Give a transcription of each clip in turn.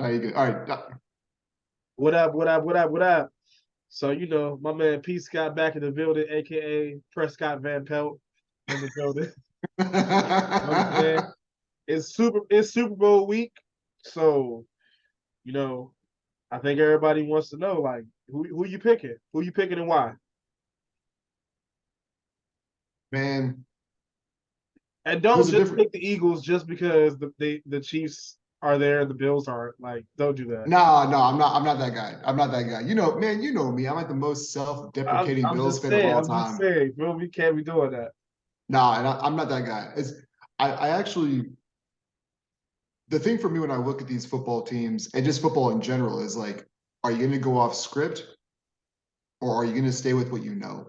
No, you good. All right. What up, what up, what up, what up? So, my man PScott back in the building, aka Prescott Van Pelt in the building. You know what I'm saying? It's Super Bowl week. So, you know, I think everybody wants to know like who you picking? Who you picking and why? Man, And don't there's a just different. pick the Eagles just because the Chiefs are there and the Bills aren't. Like, don't do that. No, no, I'm not. I'm not that guy. I'm not that guy. Man, you know me. I'm like the most I'm, self-deprecating I'm Bills just fan of saying, all I'm just time. saying, bro, we can't be doing that. No, and I'm not that guy. I actually the thing for me when I look at these football teams and just football in general is like, are you going to go off script or are you going to stay with what you know?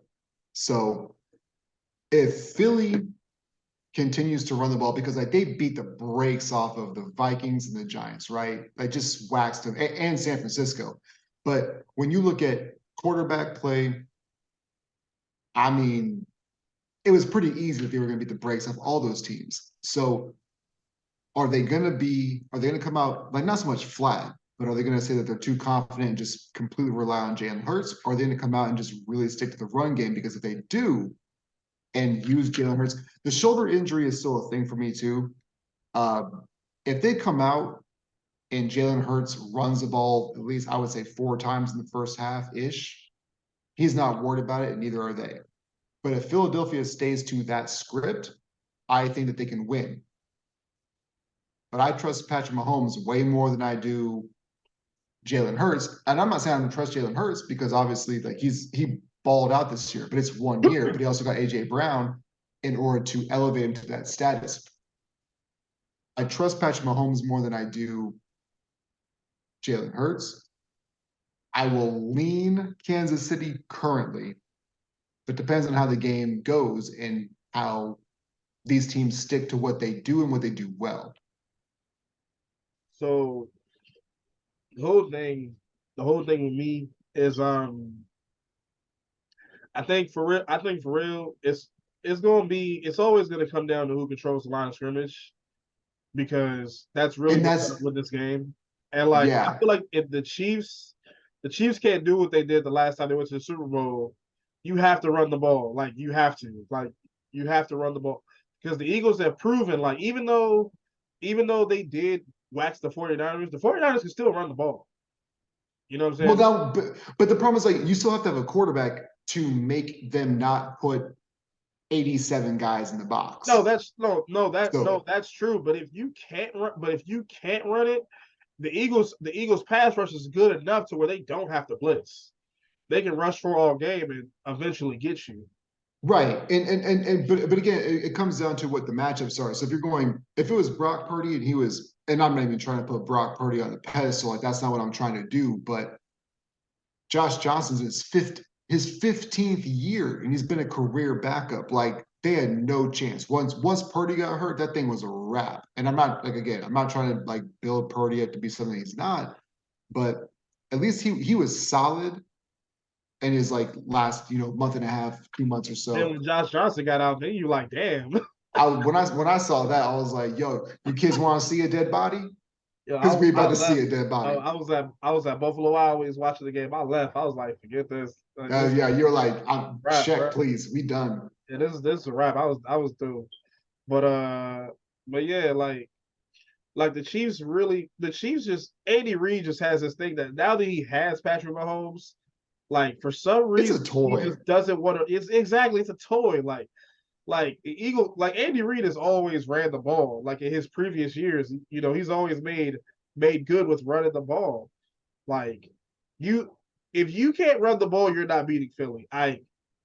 So if Philly continues to run the ball because like they beat the brakes off of the Vikings and the Giants, right? Like just waxed them and San Francisco. But when you look at quarterback play, I mean, it was pretty easy that they were going to beat the brakes off all those teams. So are they going to come out like not so much flat, but are they going to say that they're too confident and just completely rely on Jalen Hurts? Or are they going to come out and just really stick to the run game? Because if they do and use Jalen Hurts, the shoulder injury is still a thing for me too. Uh, if they come out and Jalen Hurts runs the ball at least I would say 4 times in the first half ish, he's not worried about it, and neither are they. But if Philadelphia stays to that script, I think that they can win. But I trust Patrick Mahomes way more than I do Jalen Hurts. And I'm not saying I don't trust Jalen Hurts because obviously like he balled out this year, but it's 1 year. But he also got AJ Brown in order to elevate him to that status. I trust Patrick Mahomes more than I do Jalen Hurts. I will lean Kansas City currently, but depends on how the game goes and how these teams stick to what they do and what they do well. So the whole thing, the whole thing with me is I think for real, it's always gonna come down to who controls the line of scrimmage because that's really And what's that's up with this game. And like I yeah, feel like if the Chiefs can't do what they did the last time they went to the Super Bowl, you have to run the ball. You have to run the ball. Because the Eagles have proven, like, even though they did wax the 49ers can still run the ball. You know what I'm well, saying? now, but the problem is like you still have to have a quarterback to make them not put 87 guys in the No, box. that's no, So that's true. But if you can't run it, the Eagles pass rush is good enough to where they don't have to blitz. They can rush for all game and eventually get you. right, and but again, it comes down to what the matchups are. So if it was Brock Purdy and he was, and I'm not even trying to put Brock Purdy on the pedestal, like that's not what I'm trying to do. But Josh Johnson's his 15th year, and he's been a career backup. Like they had no chance. Once Purdy got hurt, that thing was a wrap. And I'm not like again, I'm not trying to like build Purdy up to be something he's not, but at least he was solid in his like last month and a half, 2 months or Then so. when Josh Johnson got out, then you like, damn. When I saw that, I was like, yo, you kids want to see a dead body? Yo, Because we I about to see left. a dead body. I was at Buffalo Wild Wings watching the game. I left. I was like, forget this. Like, this is Yeah, you're like, a I'm wrap, check, bro. please. We done. Yeah, this is a wrap. I was through. But yeah, like the Chiefs just Andy Reid just has this thing that now that he has Patrick Mahomes, like for some It's a reason he toy. just doesn't want to. It's a toy. Like the Eagle, like Andy Reid has always ran the ball. Like in his previous years, he's always made good with running the ball. Like you, if you can't run the ball, you're not beating Philly.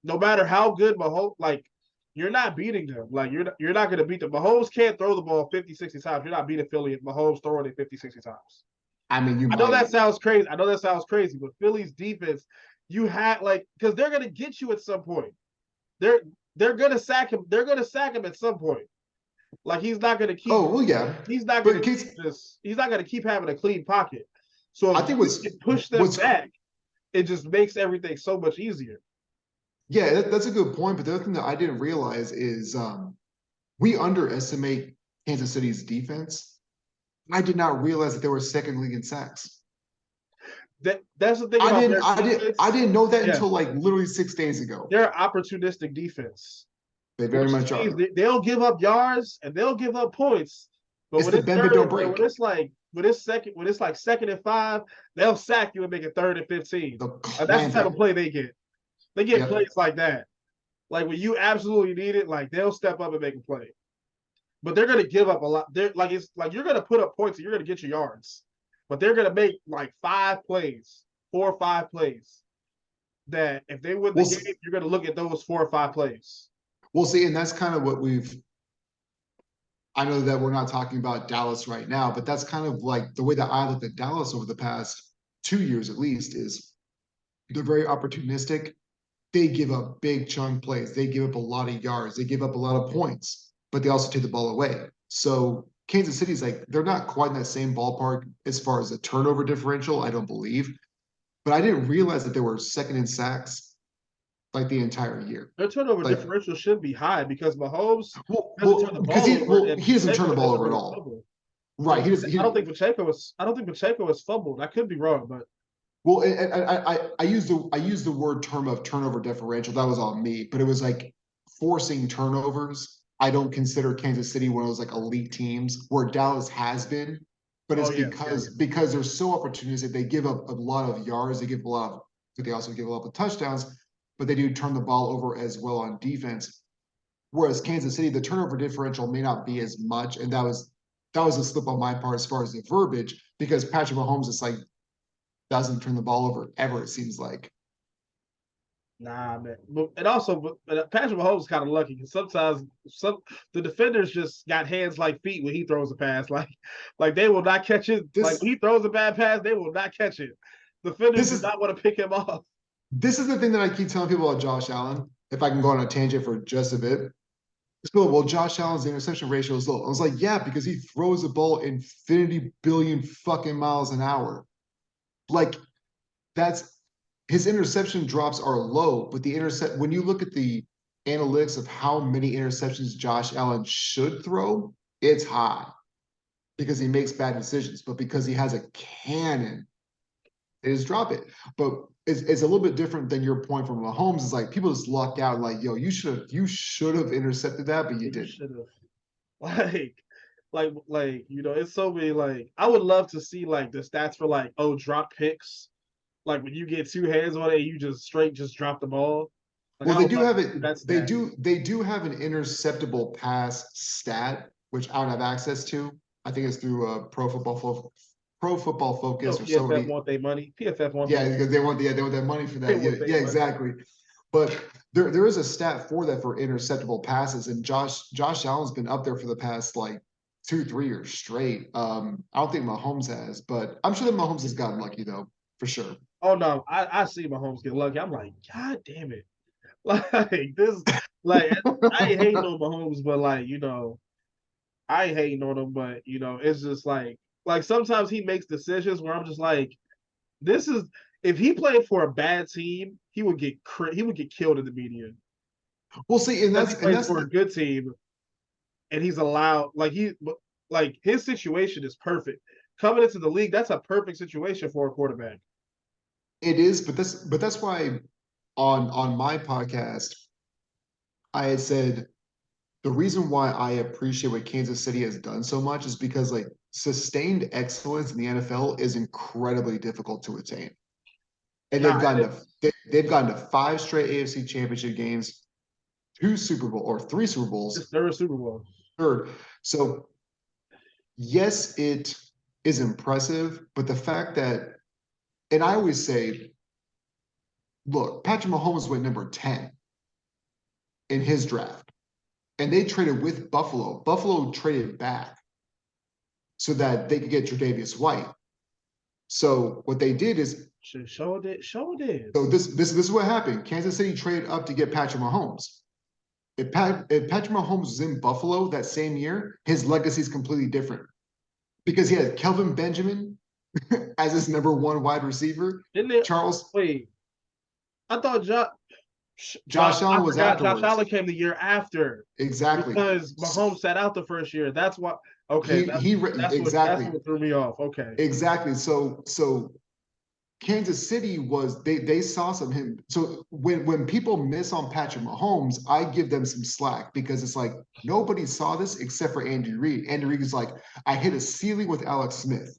No matter how good Mahomes, like you're not beating them. Like you're not going to beat them. Mahomes can't throw the ball 50, 60 times. You're not beating Philly if Mahomes throwing it 50, 60 times. I mean, you I know that might. sounds crazy. I know that sounds crazy, but Philly's defense, you had like because they're going to get you at some point. They're they're going to sack him. They're going to sack him at some point. Like he's not going to keep. Oh well, yeah. He's not But going in to case, keep this. He's not going to keep having a clean pocket. So I if think you can push them what's back, it just makes everything so much easier. yeah, that's a good point. But the other thing that I didn't realize is we underestimate Kansas City's defense. I did not realize that they were second league in sacks. That's the thing about their I defense. didn't know that Yeah, until like literally 6 days ago. they're opportunistic defense, They very which much means are. they'll give up yards and they'll give up points. But It's when the it's bend but third, don't when break. it's like when it's like 2nd and 5, they'll sack you and make it 3rd and 15. They'll Like that's the clamp type of it. play they get. They get Yep. plays like that. Like when you absolutely need it, like they'll step up and make a play. But they're gonna give up a lot. They're like it's like you're gonna put up points and you're gonna get your yards. But they're gonna make like 5 plays, 4 or 5 plays. That if they win the We'll game, you're gonna look at those 4 or 5 plays. we'll see, and that's kind of what we've. I know that we're not talking about Dallas right now, but that's kind of like the way that I looked at Dallas over the past 2 years at least is they're very opportunistic. They give up big chunk plays. They give up a lot of yards. They give up a lot of points, but they also take the ball away. So Kansas City's like, they're not quite in that same ballpark as far as the turnover differential, I don't believe. But I didn't realize that they were second in sacks like the entire year. Their turnover Like, differential should be high because Mahomes doesn't turn well, the because ball over and he doesn't turn Pacheco the ball doesn't over at really all. fumble. Right. I don't think Pacheco was fumbled. I could be wrong, but Well, I used the word term of turnover differential. That was on me, but it was like forcing turnovers. I don't consider Kansas City one of those like elite teams where Dallas has been, but it's oh yeah, because they're so opportunistic. They give up a lot of yards. They give a lot of, but they also give a lot of touchdowns. But they do turn the ball over as well on defense. Whereas Kansas City, the turnover differential may not be as much, and that was a slip on my part as far as the verbiage because Patrick Mahomes is like doesn't turn the ball over ever, it seems like. nah, man. And also, but Patrick Mahomes is kind of lucky because sometimes the defenders just got hands like feet when he throws a pass. Like they will not catch it. Like when This he throws a bad pass, they will not catch it. Defenders this do is not want to pick him off. this is the thing that I keep telling people about Josh Allen. If I can go on a tangent for just a bit, it's cool. Well, Josh Allen's interception ratio is low. I was like, yeah, because he throws the ball infinity billion fucking miles an hour. Like that's his interception drops are low, but the intercept when you look at the analytics of how many interceptions Josh Allen should throw, it's high because he makes bad decisions. But because he has a cannon, they just drop it. But it's a little bit different than your point from Mahomes. Is like people just luck out, like, yo, you should have intercepted that, but you You didn't. should have. Like, it's so many. Like, I would love to see like the stats for like, oh, drop picks. Like when you get 2 hands on it, you just straight just drop the ball. Like Well, I they would do love have to see it. that stat. They do have an interceptable pass stat, which I don't have access to. I think it's through Pro Football You know, Focus or PFF somebody. want their money. PFF want their Yeah, money. because they want that money for They that. Yeah, want their yeah, money. exactly. But there is a stat for that for interceptable passes, and Josh Allen's been up there for the past like 2 3 years straight. I don't think Mahomes has, but I'm sure that Mahomes has gotten lucky though, for sure. Oh no, I see Mahomes get lucky. I'm like, God damn it. Like this, like I ain't hating on Mahomes, but like, I ain't hating on him, but it's just like sometimes he makes decisions where I'm just like, this is if he played for a bad team, he would get killed in the media. We'll see, and Because he plays that's for a good team and he's allowed like his situation is perfect. Coming into the league, that's a perfect situation for a quarterback. it is, but that's why on my podcast I had said the reason why I appreciate what Kansas City has done so much is because like sustained excellence in the NFL is incredibly difficult to attain. And Nah, they've gotten to 5 straight AFC championship games, 2 Super Bowl or 3 Super Bowls, it's third Super Bowl. third. So yes, it is impressive, but the fact that and I always say, look, Patrick Mahomes went number 10 in his draft. And they traded with Buffalo. Buffalo traded back so that they could get Tre'Davious White. So what they did is Show it. Show it. so this is what happened. Kansas City traded up to get Patrick Mahomes. If Patrick Mahomes was in Buffalo that same year, his legacy is completely different because he had Kelvin Benjamin as his number 1 wide receiver. Didn't it? Charles, Wait, I thought Josh I Allen was forgot Josh afterwards. Allen came the year after Exactly. because Mahomes sat out the first year. That's what. Okay, that's Exactly. what threw me off. Okay, Exactly. So Kansas City was they saw some him. So when people miss on Patrick Mahomes, I give them some slack because it's like nobody saw this except for Andy Reid. Andy Reid is like, I hit a ceiling with Alex Smith.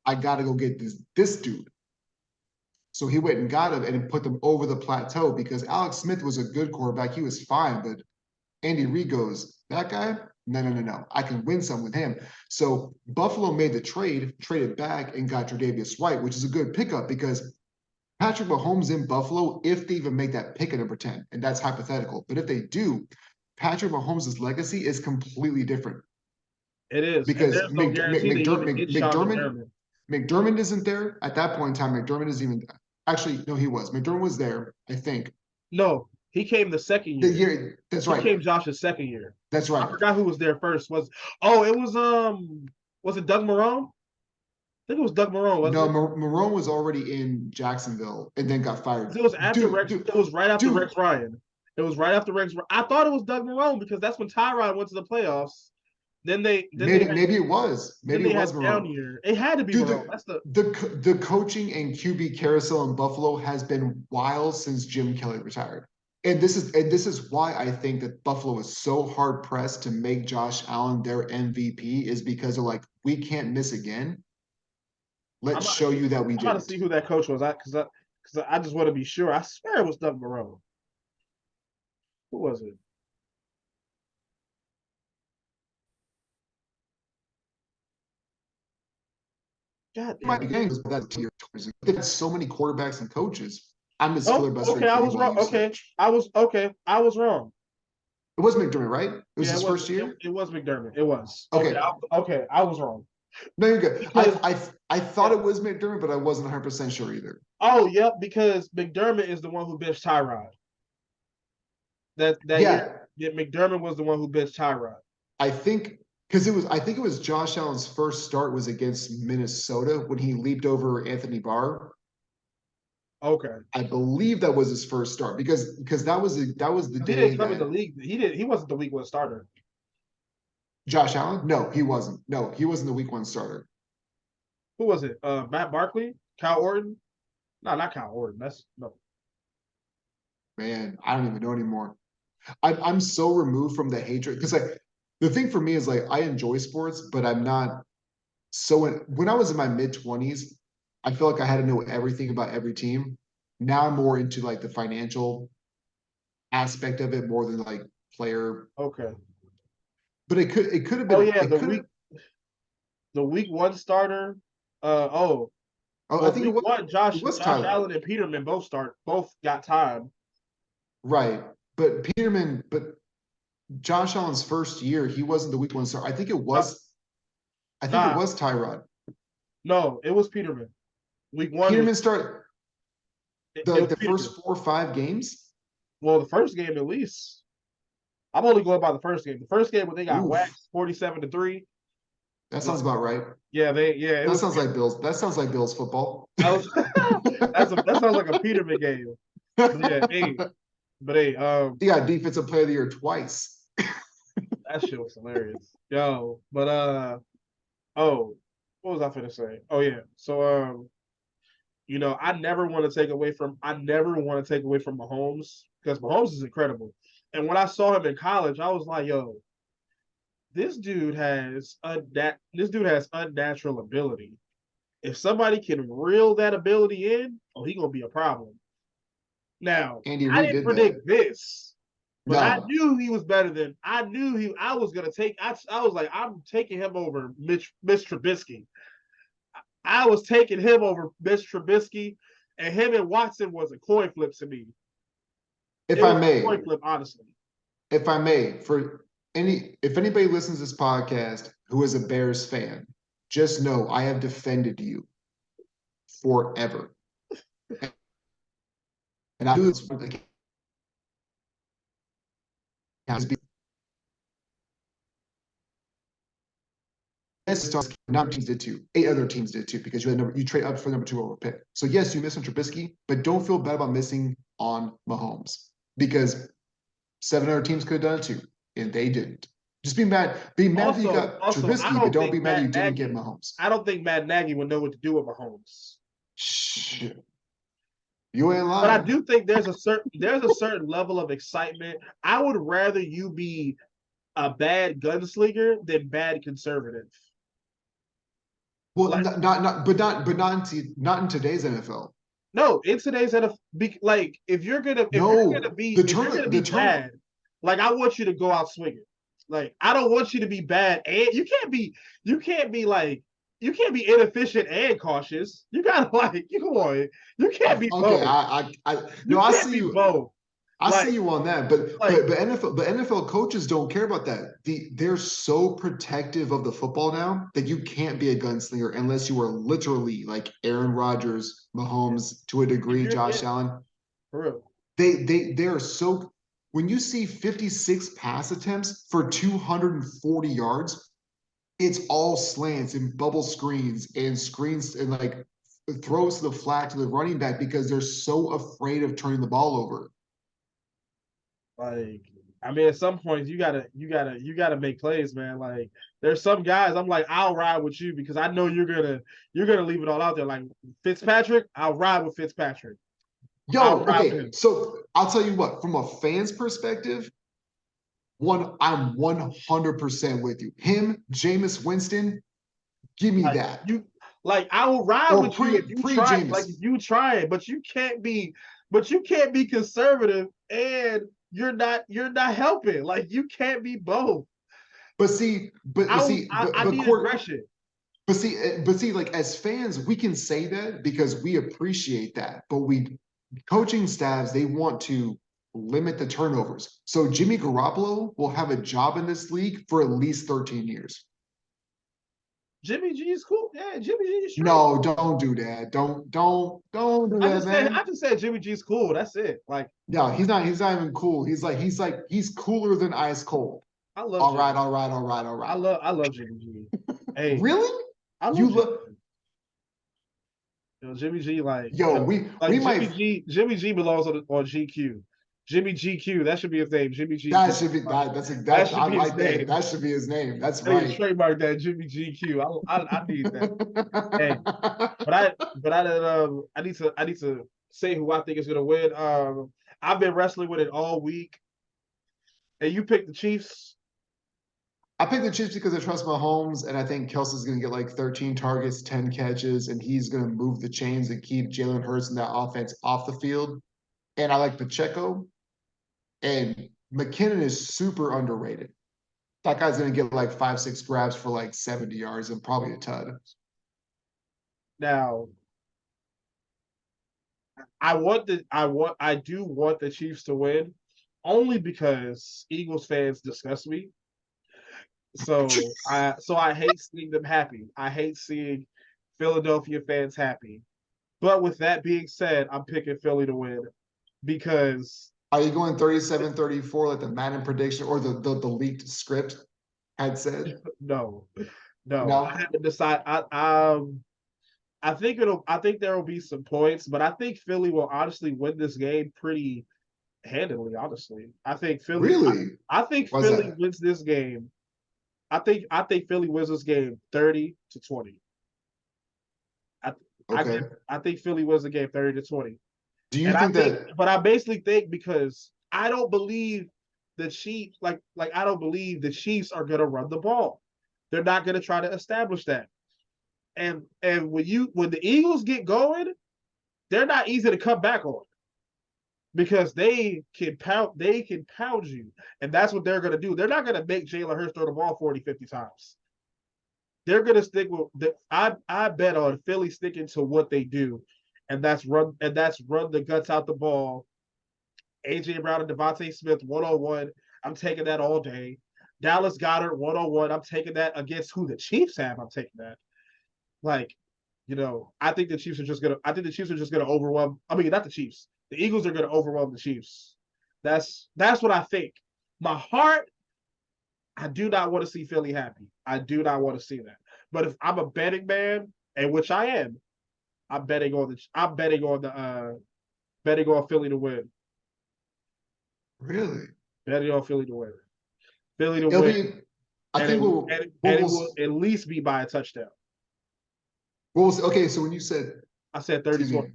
I gotta go get this dude. So he went and got him and put them over the plateau because Alex Smith was a good quarterback. He was fine, but Andy Reid goes, that guy? No. I can win some with him. So Buffalo made the trade, traded back, and got Tre'Davious White, which is a good pickup because Patrick Mahomes in Buffalo, if they even make that pick at number 10, and that's hypothetical, but if they do, Patrick Mahomes' legacy is completely different it is, and because there's no guarantee they even get Sean McDermott. McDermott isn't there at that point in time. McDermott is even actually no, he was. McDermott was there, I think. No, he came the second The year. year that's He right. came Josh's second year. That's I right. forgot who was there first. It was it Doug Marrone? I think it was Doug Marrone, No, wasn't it? Marone was already in Jacksonville and then got fired. It was after Dude, Rex. dude, It was right after dude. Rex Ryan. It was right after Rex. I thought it was Doug Marrone because that's when Tyrod went to the playoffs. Maybe it was. Maybe it was down Marone. year. It had to be Dude, Marone. That's the coaching and QB carousel in Buffalo has been wild since Jim Kelly retired. And this is why I think that Buffalo is so hard pressed to make Josh Allen their MVP is because they're like, we can't miss again. Let's show you that we I'm about to didn't. see who that coach was. Because I just want to be sure. I swear it was Doug Marrone. Who was it? God damn it. They've had so many quarterbacks and coaches. I'm his Oh, filibuster. okay, I was wrong. I was wrong. It was McDermott, right? It was Yeah, his first year. It was McDermott. It was. Okay. Okay, I was wrong. No, you're good. Because, I thought it was McDermott, but I wasn't 100% sure either. oh, yep, because McDermott is the one who benched Tyrod. That Yeah. year, McDermott was the one who benched Tyrod. I think because I think it was Josh Allen's first start was against Minnesota when he leaped over Anthony Barr. Okay. I believe that was his first start because that was the He day didn't come in that the league. He wasn't the week one starter. Josh Allen? No, he wasn't. No, he wasn't the week one starter. Who was it? Matt Barkley? Kyle Orton? No, not Kyle Orton. That's no. Man, I don't even know anymore. I'm so removed from the hatred because like the thing for me is like I enjoy sports, but I'm not so when I was in my mid-20s, I feel like I had to know everything about every team. Now I'm more into like the financial aspect of it more than like player. Okay. But it could have been. Oh yeah, the week one starter. I think week one, Josh Tyler. Allen and Peterman both got time. Right, but Josh Allen's first year, he wasn't the week one starter. I think it was. I think it was Tyrod. No, it was Peterman. Week one. Peterman started the first 4 or 5 games. Well, the first game at least. I'm only going by the first game. The first game when they got waxed 47-3. That sounds about right. Yeah, that sounds like Bills. That sounds like Bills football. That sounds like a Peterman game. But hey, he got defensive player of the year twice. That shit was hilarious. Yo, but what was I finna say? Oh yeah. So I never want to take away from Mahomes because Mahomes is incredible. And when I saw him in college, I was like, yo, this dude has unnatural ability. If somebody can reel that ability in, he gonna be a problem. Now, I didn't predict this, but I knew he was better than I was gonna take. I was like, I'm taking him over Mitch Trubisky. I was taking him over Mitch Trubisky, and him and Watson was a coin flip to me. If I may, coin flip, honestly. If I may, if anybody listens to this podcast who is a Bears fan, just know I have defended you forever. And I do this not teams did too. 8 other teams did too because you trade up for number 2 overall pick. So yes, you missed on Trubisky, but don't feel bad about missing on Mahomes. because 7 other teams could have done it too, and they didn't. Just be mad. Be mad that you got I Trubisky, but don't don't be think mad that you Matt didn't get Nagy. Mahomes. I don't think Matt Nagy would know what to do with Mahomes. Shit. You ain't But I lying. do think there's a certain level of excitement. I would rather you be a bad gunslinger than bad conservative. Well, Like not in today's NFL. no, in today's NFL, like if you're gonna No, be bad, like I want you to go out swinging. Like I don't want you to be bad, and you can't be like you can't be inefficient and cautious. You gotta like you come on, you can't be Okay, both. no, You can't be both. I Like see you on that, but like NFL coaches don't care about that. They're so protective of the football now that you can't be a gunslinger unless you are literally like Aaron Rodgers, Mahomes to a if degree, you're yeah, Josh Allen. for real. They're so when you see 56 pass attempts for 240 yards, it's all slants and bubble screens and like throws to the flat to the running back because they're so afraid of turning the ball over. Like, I mean, at some points you gotta make plays, man. Like, there's some guys I'm like, I'll ride with you because I know you're gonna leave it all out there. Like Fitzpatrick, I'll ride with Fitzpatrick. I'll Yo, ride with okay, him. so I'll tell you what, from a fan's perspective, I'm 100% with you. Him, Jameis Winston, give me Like that. like I will ride Or with you if you pre try. Like Jameis. if you try it, but you can't be conservative and you're not helping. Like you can't be both. I But need court. aggression. But see, like as fans, we can say that because we appreciate that. But we coaching staffs, they want to limit the turnovers. So Jimmy Garoppolo will have a job in this league for at least 13 years. Jimmy G is cool. Yeah, Jimmy G is straight. No, don't do that. Don't do that, man. I just said Jimmy G's cool. That's it. Like No, he's not even cool. He's cooler than ice cold. I love All right, Jimmy. all right, all right, all right. I love Jimmy G. Hey, Really? I You love Jimmy. look You know, Jimmy G like yo, we might Jimmy G belongs on GQ. Jimmy GQ. That should be his name. Jimmy GQ. that should be That I should be his like that. name. That should be his name. That's I need to right. trademark that Jimmy GQ. I need that. Hey, I need to say who I think is gonna win. I've been wrestling with it all week, and you picked the Chiefs. I picked the Chiefs because I trust Mahomes, and I think Kelsey's going to get like 13 targets, 10 catches, and he's going to move the chains and keep Jalen Hurts and that offense off the field. And I like Pacheco, and McKinnon is super underrated. That guy's going to get like 5, 6 grabs for like 70 yards and probably a tud. Now, I do want the Chiefs to win, only because Eagles fans disgust me. So I hate seeing them happy. I hate seeing Philadelphia fans happy. But with that being said, I'm picking Philly to win because Are you going 37-34 like the Madden prediction or the leaked script had said? no, no, I No? have to decide. I think there will be some points, but I think Philly will honestly win this game pretty handily. Honestly, Really? I think Why's Philly that? wins this game. I think Philly wins this game 30-20. I Okay. I think Philly wins the game 30-20. Do you And I think think, that but I basically think because I don't believe the Chiefs, I don't believe the Chiefs are gonna run the ball. They're not gonna try to establish that. And when the Eagles get going, they're not easy to come back on because they can pound you. And that's what they're gonna do. They're not gonna make Jalen Hurts throw the ball 40, 50 times. They're gonna stick with I bet on Philly sticking to what they do, and that's run the guts out the ball. AJ Brown and Devontae Smith 1-on-1. I'm taking that all day. Dallas Goddard 1-on-1. I'm taking that against who the Chiefs have. I'm taking that. Like, I think the Chiefs are just gonna overwhelm. I mean, not the Chiefs. The Eagles are gonna overwhelm the Chiefs. That's what I think. My heart, I do not want to see Philly happy. I do not want to see that. But if I'm a betting man, and which I am, I'm betting on Philly to win. Really? Betting on Philly to win. Philly to It'll win, be. I and think it will at least be by a touchdown. Okay. So when you said, I said excuse 30-20. me,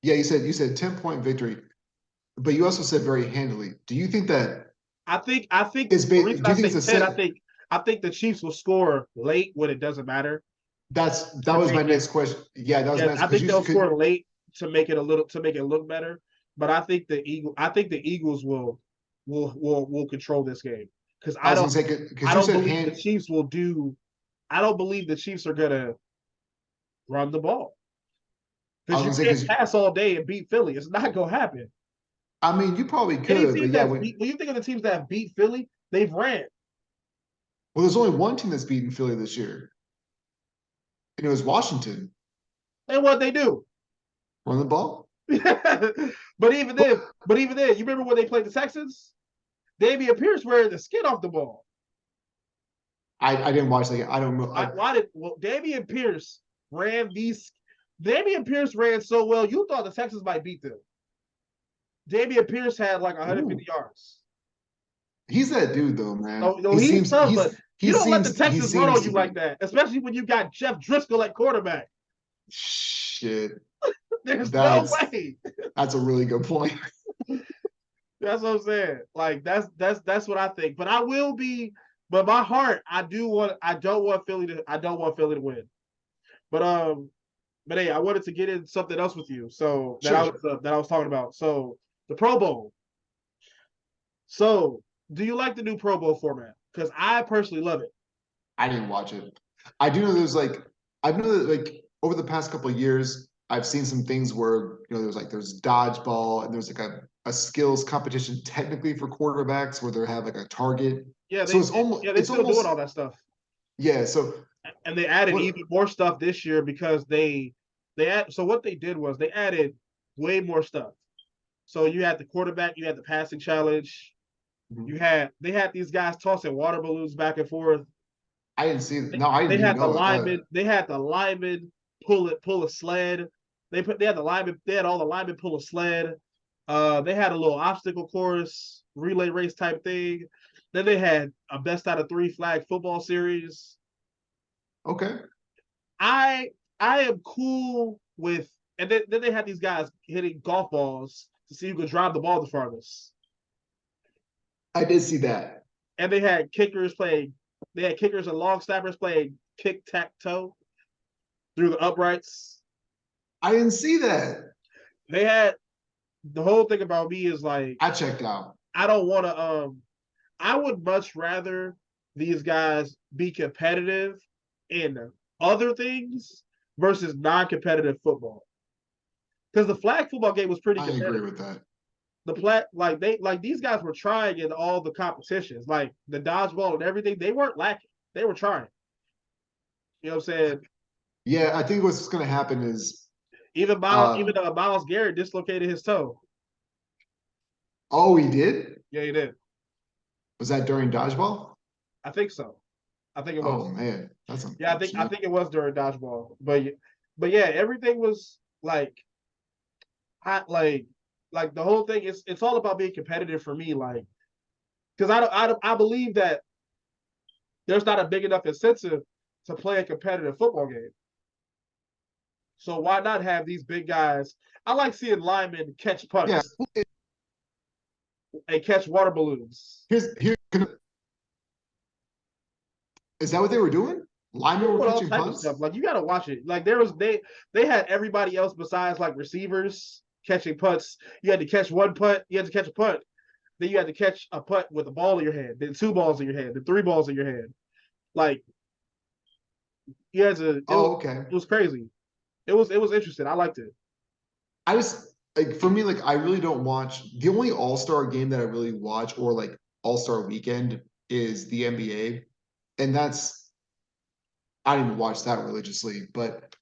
yeah, you said 10-point victory, but you also said very handily. Do you think that I think is the based? reason Do I you think say it's a 10, set? I think the Chiefs will score late when it doesn't matter That to was my make it. next question. Yeah, that was Yeah, my next I think because they'll you could. score late to make it look better. But I think the Eagles will control this game because I was gonna say because I you don't said believe the hand. Chiefs will do. I don't believe the Chiefs are gonna run the ball I because was you gonna say can't because pass all day and beat Philly. It's not gonna happen. I mean you probably Any could, but team yeah, that's beat, when you think of the teams that have beat Philly, they've ran. there's only one team that's beaten Philly this year, and it was Washington. And what they do. Run the ball. but even But then, you remember when they played the Texans? Dameon Pierce wearing the skin off the ball. I didn't watch that game. I don't know. Dameon Pierce ran these? Dameon Pierce ran so well, you thought the Texans might beat them. Dameon Pierce had like 150 Ooh, yards. he's that dude though, man. No, no, he's tough, but He you don't let the seems he Texans run on seems you to be. like that, especially when you got Jeff Driscoll at quarterback. Shit. There's no That's way. that's a really good point. That's what I'm saying. Like that's what I think. But I will be. But my heart, I don't want Philly to. I don't want Philly to win. But But hey, I wanted to get in something else with you. So Sure. that I was talking about. So the Pro Bowl. So do you like the new Pro Bowl format? Because I personally love it. I didn't watch it. I do know there's like I know that like over the past couple of years, I've seen some things where there's dodgeball and there's like a skills competition technically for quarterbacks where they have like a target. Yeah, So they it's still doing all almost that stuff, yeah. So and they added what even more stuff this year because so what they did was they added way more stuff. So you had the quarterback, you had the passing challenge, mhm. they had these guys tossing water balloons back and forth. I didn't see no, I didn't even know about that. They had the linemen pull a sled. They had the linemen, they had all the linemen pull a sled. They had a little obstacle course, relay race type thing. Then they had a best out of three flag football series. Okay. I I am cool with, and then they had these guys hitting golf balls to see who could drive the ball the farthest. I did see that. And they had kickers and long snappers playing kick tack toe through the uprights. I didn't see that. They had the whole thing about me is like I checked out. I don't want to. I would much rather these guys be competitive in other things versus non-competitive football. Because the flag football game was pretty I agree competitive. with that. These guys were trying in all the competitions, like the dodgeball and everything. They weren't lacking. They were trying. You know what I'm saying? Yeah, I think what's going to happen is, Even um, Miles Garrett dislocated his toe. oh, he did? Yeah, he did. Was that during dodgeball? I think so. I think it Oh was. man, that's Yeah, I unfortunate. think it was during dodgeball. But yeah, everything was like hot. Like the whole thing is it's all about being competitive for me. Like because I believe that there's not a big enough incentive to play a competitive football game. So why not have these big guys? I like seeing linemen catch Yeah, punts and catch water balloons. here's is that what they were doing? They're Linemen were doing all catching type of stuff. punts? Like you got to watch it. Like they had everybody else besides like receivers catching punts. You had to catch one punt. You had to catch a punt. Then you had to catch a punt with a ball in your hand. Then two balls in your hand. Then three balls in your hand. Like you had to. Oh, okay. It was crazy. It was interesting. I liked it. I just like for me, like I really don't watch the only all-star game that I really watch or like all-star weekend is the NBA. And that's I don't even watch that religiously, but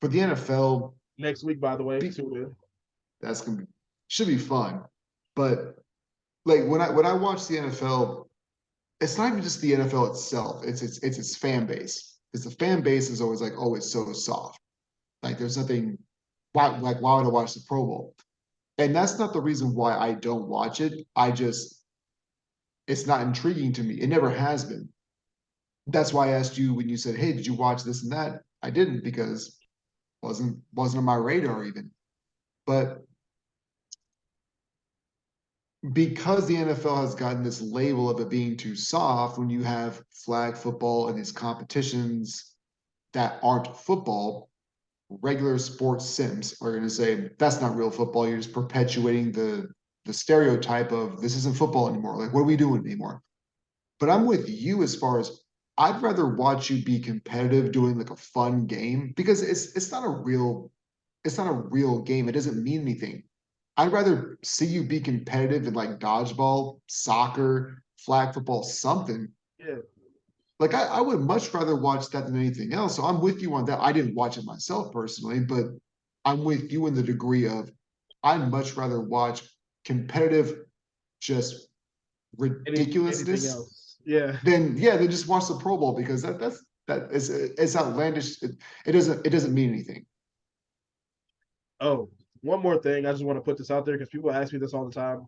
for the NFL, Next week, by the way, be, tune in. that's gonna be should be fun. But like when I watch the NFL, it's not even just the NFL itself. It's its fan base. Because the fan base is always like, oh, it's so soft. Like there's nothing why would I watch the Pro Bowl? And that's not the reason why I don't watch it. It's not intriguing to me. It never has been. That's why I asked you when you said, "Hey, did you watch this and that?" I didn't because wasn't on my radar even. But because the NFL has gotten this label of it being too soft, when you have flag football and these competitions that aren't football, regular sports sims are going to say that's not real football. You're just perpetuating the stereotype of this isn't football anymore. Like, what are we doing anymore? But I'm with you as far as I'd rather watch you be competitive doing like a fun game because it's not a real game. It doesn't mean anything. I'd rather see you be competitive in like dodgeball, soccer, flag football, something. Yeah. Like I would much rather watch that than anything else. So I'm with you on that. I didn't watch it myself personally, but I'm with you in the degree of I'd much rather watch competitive, just Anything ridiculousness else? Yeah. than just watch the Pro Bowl because that is it's outlandish. It doesn't mean anything. Oh, one more thing. I just want to put this out there because people ask me this all the time.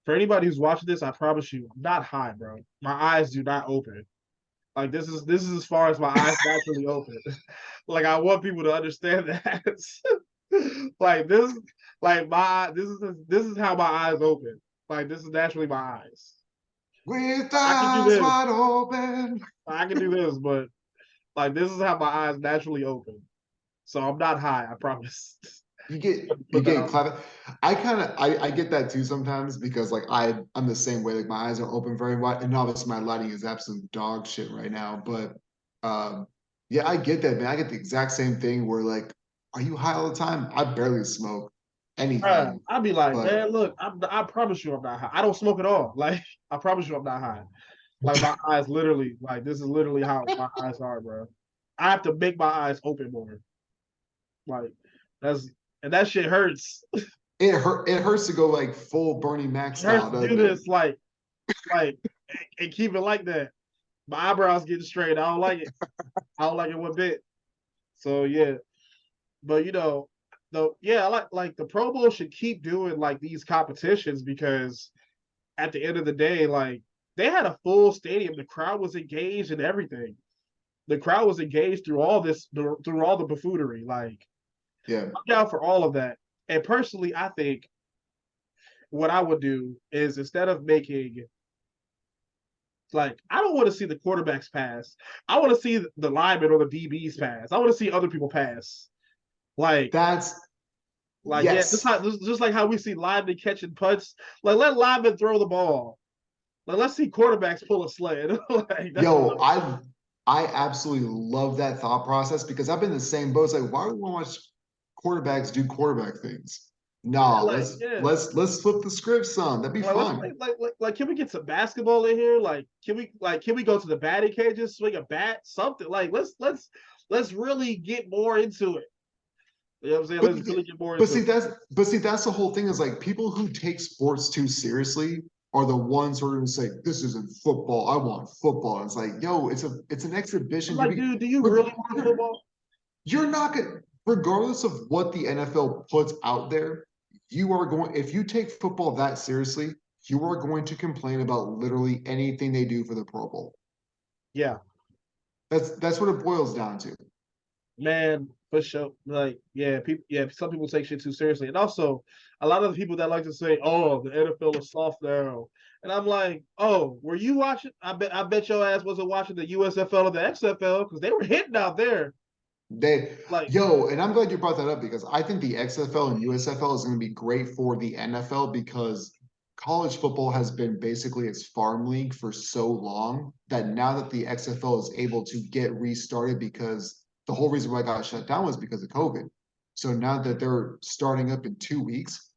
For anybody who's watching this, I promise you, I'm not high, bro. My eyes do not open. Like this is as far as my eyes naturally open. Like I want people to understand that. Like this, like my this is how my eyes open. Like this is naturally my eyes. With I can do eyes this. wide open. I can do this, but like this is how my eyes naturally open. So I'm not high. I promise. You get you Put that get out there. clever. I get that too sometimes because like I'm the same way. Like my eyes are open very wide, and obviously my lighting is absolute dog shit right now. But um, yeah, I get that, man. I get the exact same thing where like, are you high all the time? I barely smoke anything, I'd be like, but man, look, I promise you I'm not high. I don't smoke at all. Like, I promise you I'm not high. Like my eyes literally, like this is literally how my eyes are, bro. I have to make my eyes open more. Like that's and that shit hurts. it hurts to go like full Bernie Mac It hurts style, to do doesn't it? this, like, and keep it like that. My eyebrows getting straight. I don't like it. I don't like it one bit. So yeah, but yeah, I like the Pro Bowl should keep doing like these competitions because at the end of the day, like they had a full stadium. The crowd was engaged and everything. The crowd was engaged through all this, through all the buffoonery. Like Yeah. I'm down for all of that. And personally, I think what I would do is instead of making like I don't want to see the quarterbacks pass. I want to see the linemen or the DBs pass. I want to see other people pass. Like That's yeah, yes. this is just like how we see linemen catching punts. Like let linemen throw the ball. Like let's see quarterbacks pull a sled. Like that's what Yo, I absolutely love that thought process because I've been in the same boat. It's like, why do we want to watch quarterbacks do quarterback things? yeah, Nah, like yeah. let's flip the script, son. That'd be Like let's fun. play like can we get some basketball in here? Like can we go to the batting cages, swing a bat, something? Like let's really get more into it. You know what I'm saying? But Let's really get more but into see it. that's the whole thing is like people who take sports too seriously are the ones who are going to say this isn't football. I want football. And it's like, yo, it's an I'm exhibition. like, dude, do you really want football? You're not going, regardless of what the NFL puts out there, you are going, if you take football that seriously, you are going to complain about literally anything they do for the Pro Bowl. Yeah, That's what it boils down to. man, for sure. Like, yeah, some people take shit too seriously. And also a lot of the people that like to say, oh, the NFL is soft now. And I'm like, oh, were you watching? I bet your ass wasn't watching the USFL or the XFL because they were hitting out there. They, Like, yo, and I'm glad you brought that up because I think the XFL and USFL is going to be great for the NFL because college football has been basically its farm league for so long that now that the XFL is able to get restarted because the whole reason why it got shut down was because of COVID. So now that they're starting up in 2 weeks,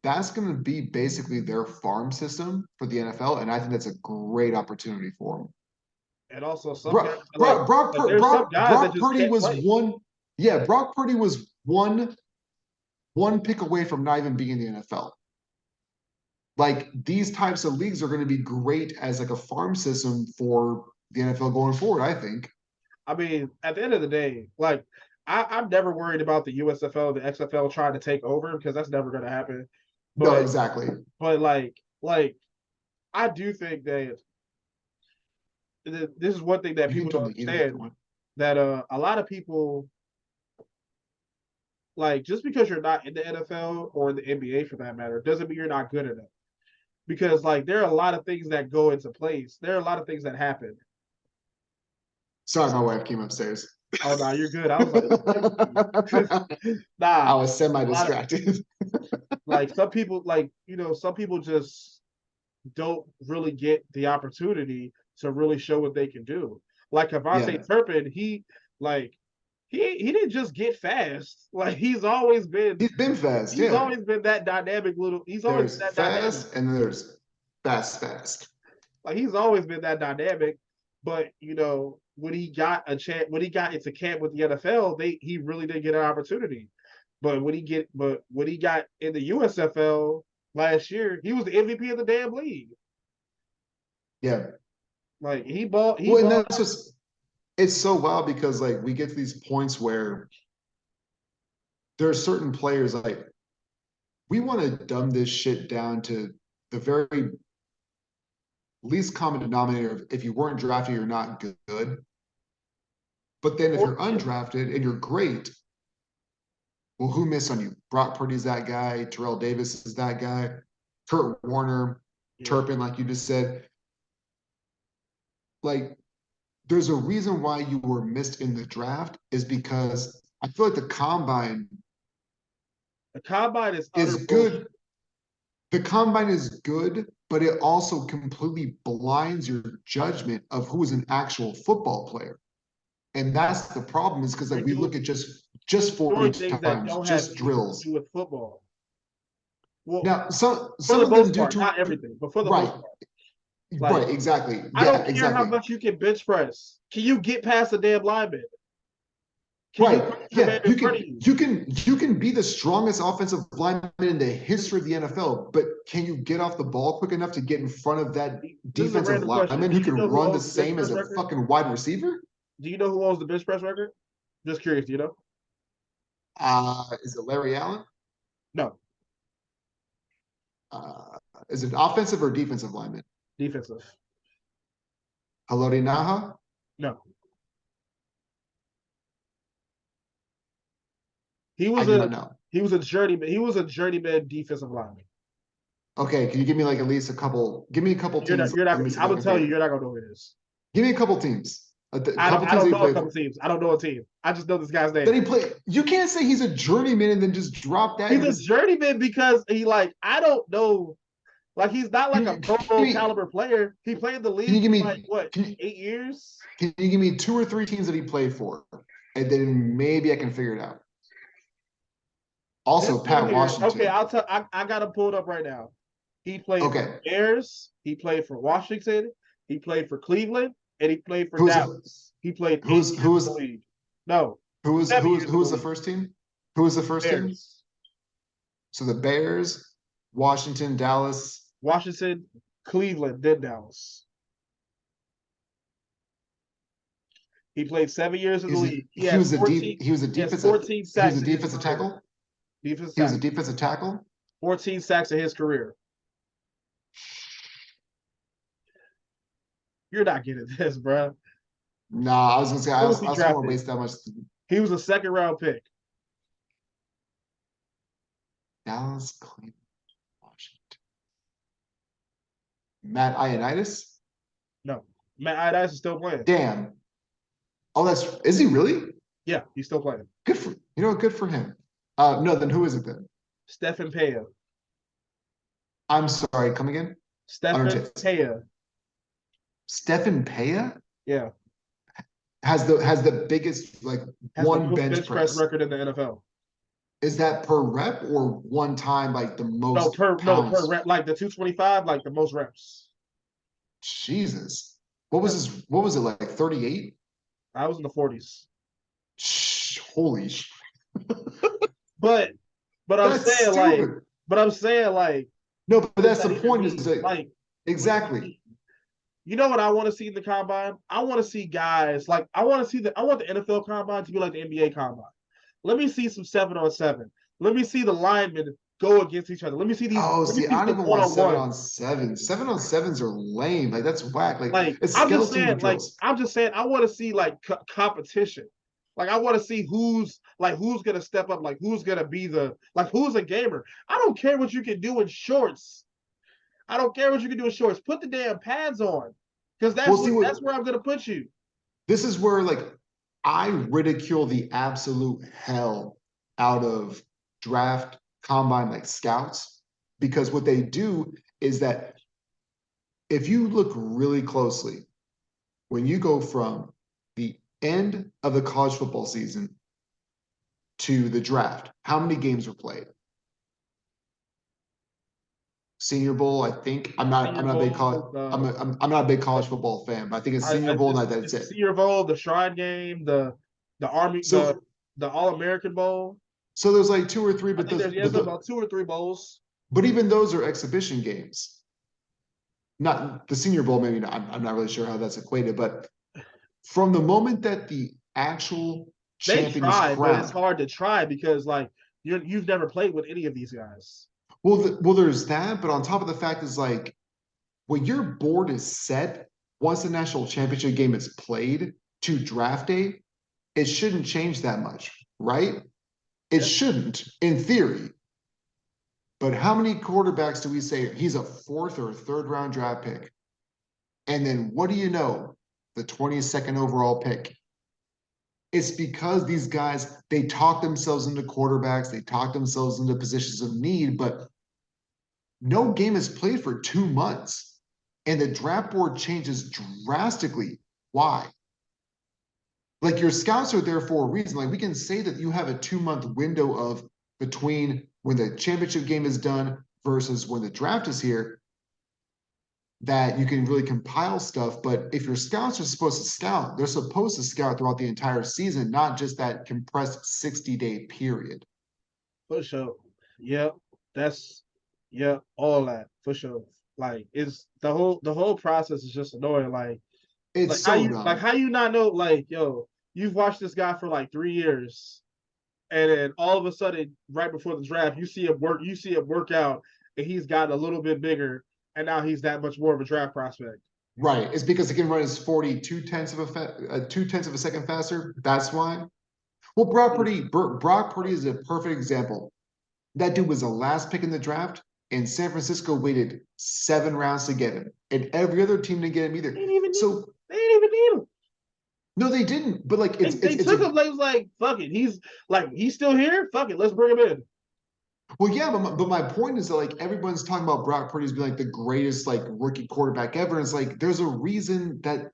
that's going to be basically their farm system for the NFL. And I think that's a great opportunity for them. and also some guys Brock, like Brock, Brock, there's some guys that Brock just Purdy can't was play. one. Yeah, Brock Purdy was one pick away from not even being in the NFL. Like these types of leagues are going to be great as like a farm system for the NFL going forward. I think. I mean, at the end of the day, like I'm never worried about the USFL, the XFL trying to take over because that's never going to happen. No, But exactly. but I do think that this is one thing that You can people don't turn the heat up if you understand, want. that a lot of people, like, just because you're not in the NFL or the NBA for that matter doesn't mean you're not good enough. Because like there are a lot of things that go into place. There are a lot of things that happen. Sorry, my wife came upstairs. Oh no, you're good. I was like, I nah. was A lot of semi-distracted. like some people, like, some people just don't really get the opportunity to really show what they can do. Like Yeah, Devontae Turpin, like he didn't just get fast. Like he's always been he's been fast. he's Yeah, always been that dynamic little. He's always been there's that dynamic. fast and then there's fast. Like he's always been that dynamic. But when he got a chance, when he got into camp with the NFL, he really didn't get an opportunity. But when he got in the USFL last year, he was the MVP of the damn league. Yeah. Like he Well, and balled that's out. just it's so wild because like we get to these points where there are certain players like we want to dumb this shit down to the very least common denominator of if you weren't drafted, you're not good. But then if you're undrafted and you're great, well, who missed on you? Brock Purdy's that guy. Terrell Davis is that guy. Kurt Warner, Yeah. Turpin, like you just said. Like, there's a reason why you were missed in the draft is because I feel like the combine The combine is utter is bullshit. good. The combine is good, but it also completely blinds your judgment of who is an actual football player. And that's the problem is because They're like we doing look at just 40 doing things that times, don't have just anything to drills. do with football. Well, Now, some for some the of them most do part, to not everything, but for the right, most part. Like, right, exactly. I Yeah, don't care how exactly. much you can bench press. Can you get past the damn lineman? Can you Right. push the man Yeah, in front of you? you can be the strongest offensive lineman in the history of the NFL, but can you get off the ball quick enough to get in front of that This is a defensive random question. lineman Do who you can know who run the owns the bench same press as a record? fucking wide receiver? Do you know who owns the bench press record? Just curious, do you know? Is it Larry Allen? No, Is it offensive or defensive lineman? defensive. Haloti Naha? No. He I was do a not know. journeyman defensive lineman. Okay, can you give me like at least give me a couple teams. You're not Let me see if I'm I gonna can tell figure you, it. you're not gonna know who it is. Give me a couple teams. A couple I teams that don't he know a played couple for. teams. I don't know a team. I just know this guy's That name. he played. You can't say he's a journeyman and then just drop that He's and a just journeyman because I don't know. Like he's not like a Pro give Bowl me caliber player. He played in the can you league give for me like what, can you, 8 years? can you give me two or three teams that he played for? And then maybe I can figure it out. This Also, dude Pat here. Okay, Washington. I'll tell. I got him pulled up right now. He played for Okay. the Bears. He played for Washington. He played for Cleveland, and he played for Who's Dallas. He played eight who's years in the who's league. No, who's 7 years who in the was the league. first team? Who was the first team? Bears, So the Bears, Washington, Dallas. Washington, Cleveland, then Dallas. He played 7 years in the league. He has 14. He has 14 he was sacks a in his defensive career. tackle. Defensive He was a tackle. defensive tackle. 14 sacks in his career. You're not getting this, bro. Nah, I was gonna say Who was I he also want to drafted? waste that much. He was a second round pick. Dallas, Cleveland, Washington. Matt Ioannidis? No, Matt Ice is still playing. Damn. Oh, is he really? Yeah, he's still playing. Good for good for him. No, then who is it then? Stephen Paya. I'm sorry, come again? Stephen Undertaste. Paya. Stephen Paya Yeah. has the biggest like Has the one most bench bench press press. record in the NFL. Is that per rep or one time like the No, most per pounds? rep, like the 225, like the most reps. Jesus. What was it like 38? I was in the 40s. Holy But I'm that's saying like, stupid. is No, but that's that the even point is mean? that Like, what do you exactly. mean? You know what I want to see in the combine? I want to see guys like I want the NFL combine to be like the NBA combine. Let me see some 7-on-7. Let me see the linemen go against each other. Let me see these. Oh, Let me see, see I don't some even one want on seven one. on sevens. 7-on-7s are lame. Like that's whack. Like Like it's I'm just skeleton saying, drills. I want to see like competition. Like I want to see who's gonna step up, like who's gonna be who's a gamer. I don't care what you can do in shorts. I don't care what you can do in shorts. Put the damn pads on, because We'll see what that's where I'm gonna put you. this is where like I ridicule the absolute hell out of draft combine like scouts because what they do is that if you look really closely, when you go from the end of the college football season to the draft, how many games were played? Senior Bowl, I think. Senior I'm not a big Bowl, college. I'm not a big college football fan, but I think it's Senior Bowl and that's it's the it. Senior Bowl, the Shrine Game, the Army, So the All American Bowl. so there's like two or three, I but think those there's about 2 or 3 bowls. but even those are exhibition games. Not the Senior Bowl, maybe not. I'm not really sure how that's equated, but from the moment that the actual They champion is try, but it's crowned, hard to try because like you've never played with any of these guys. well, there's that, but on top of the fact is like when your board is set, once the national championship game is played to draft day, it shouldn't change that much, right? It Yeah. shouldn't, in theory. But how many quarterbacks do we say he's a fourth or third round draft pick? And then what do you know? The 22nd overall pick. It's because these guys, they talk themselves into quarterbacks, they talk themselves into positions of need, but no game is played for 2 months. And the draft board changes drastically. Why? Like your scouts are there for a reason. Like we can say that you have a 2 month window of between when the championship game is done versus when the draft is here that you can really compile stuff. But if your scouts are supposed to scout, they're supposed to scout throughout the entire season, not just that compressed 60-day period. For sure. Yep. That's yep, all that for sure. Like it's the whole process is just annoying. It's so dumb. how you not know, like, yo, you've watched this guy for like 3 years, and then all of a sudden, right before the draft, you see him work out, and he's gotten a little bit bigger, and now he's that much more of a draft prospect. Right. It's because it can run his 42 tenths of a 2/10 of a second faster. That's why. Well, Brock Purdy is a perfect example. That dude was the last pick in the draft, and San Francisco waited 7 rounds to get him, and every other team didn't get him either. So They didn't even need him. no, they didn't. But like They it's took a him. They was like, fuck it. He's still here. Fuck it. Let's bring him in. well, yeah, but my point is that like everyone's talking about Brock Purdy as being like the greatest like rookie quarterback ever. And it's like there's a reason that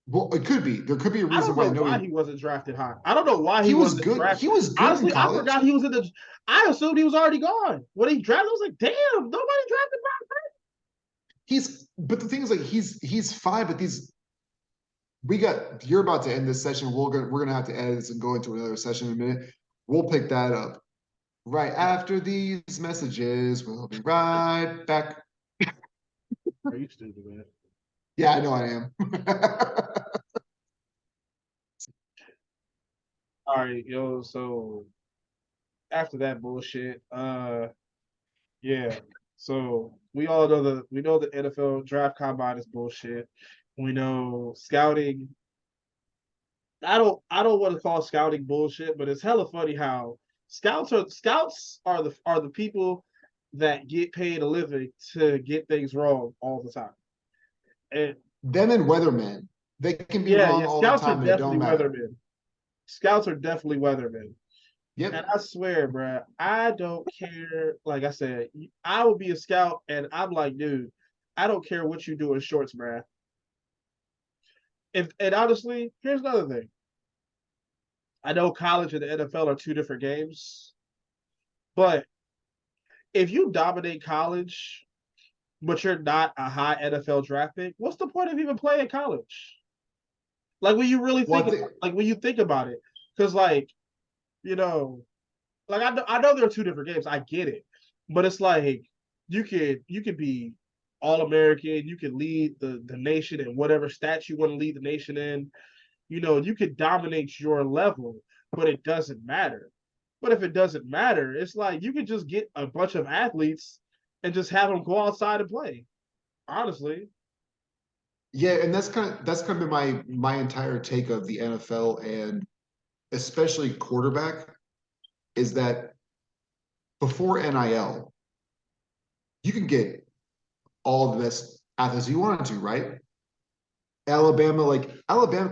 well, it could be. There could be a I reason don't why know why nobody he wasn't drafted high. I don't know why he he was wasn't good. drafted. He was good in Honestly, I college. forgot he was in the. I assumed he was already gone when he drafted. I was like, damn, nobody drafted Brock. But the thing is like he's fine, but you're about to end this session. We're gonna have to edit this and go into another session in a minute. We'll pick that up right after these messages. We'll be right back. Are you stupid, man? Yeah, I know I am. All right, yo. So after that bullshit, yeah. So we know the NFL draft combine is bullshit. We know scouting. I don't want to call scouting bullshit, but it's hella funny how scouts are the people that get paid a living to get things wrong all the time. And Them and weathermen, they can be yeah, wrong yeah, all the scouts are time and it definitely don't matter. weathermen. Scouts are definitely weathermen. And Yep. I swear, bro, I don't care. Like I said, I would be a scout, and I'm like, dude, I don't care what you do in shorts, bro. And honestly, here's another thing. I know college and the NFL are two different games, but if you dominate college, but you're not a high NFL draft pick, what's the point of even playing college? Like when you really Well, think about, like when you think about it, because you know, I know there are two different games. I get it, but it's like you could be all American. You could lead the nation in whatever stats you want to lead the nation in. You know, you could dominate your level, but it doesn't matter. But if it doesn't matter, it's like you could just get a bunch of athletes and just have them go outside and play. Honestly, Yeah, and that's kind of been my entire take of the NFL and especially quarterback is that before NIL, you can get all the best athletes you wanted to, right? Alabama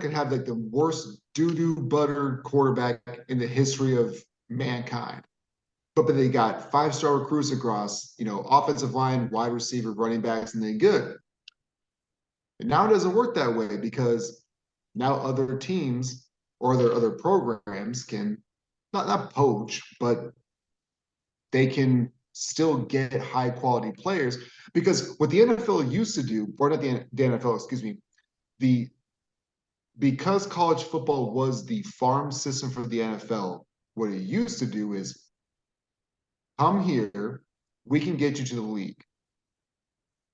could have like the worst doo-doo butter quarterback in the history of mankind. But they got five-star recruits across, offensive line, wide receiver, running backs, and then good. And now it doesn't work that way because now other teams or other programs can not poach, but they can still get high quality players. Because what the NFL used to do, or not the NFL, excuse me, the because college football was the farm system for the NFL, what it used to do is come here, we can get you to the league.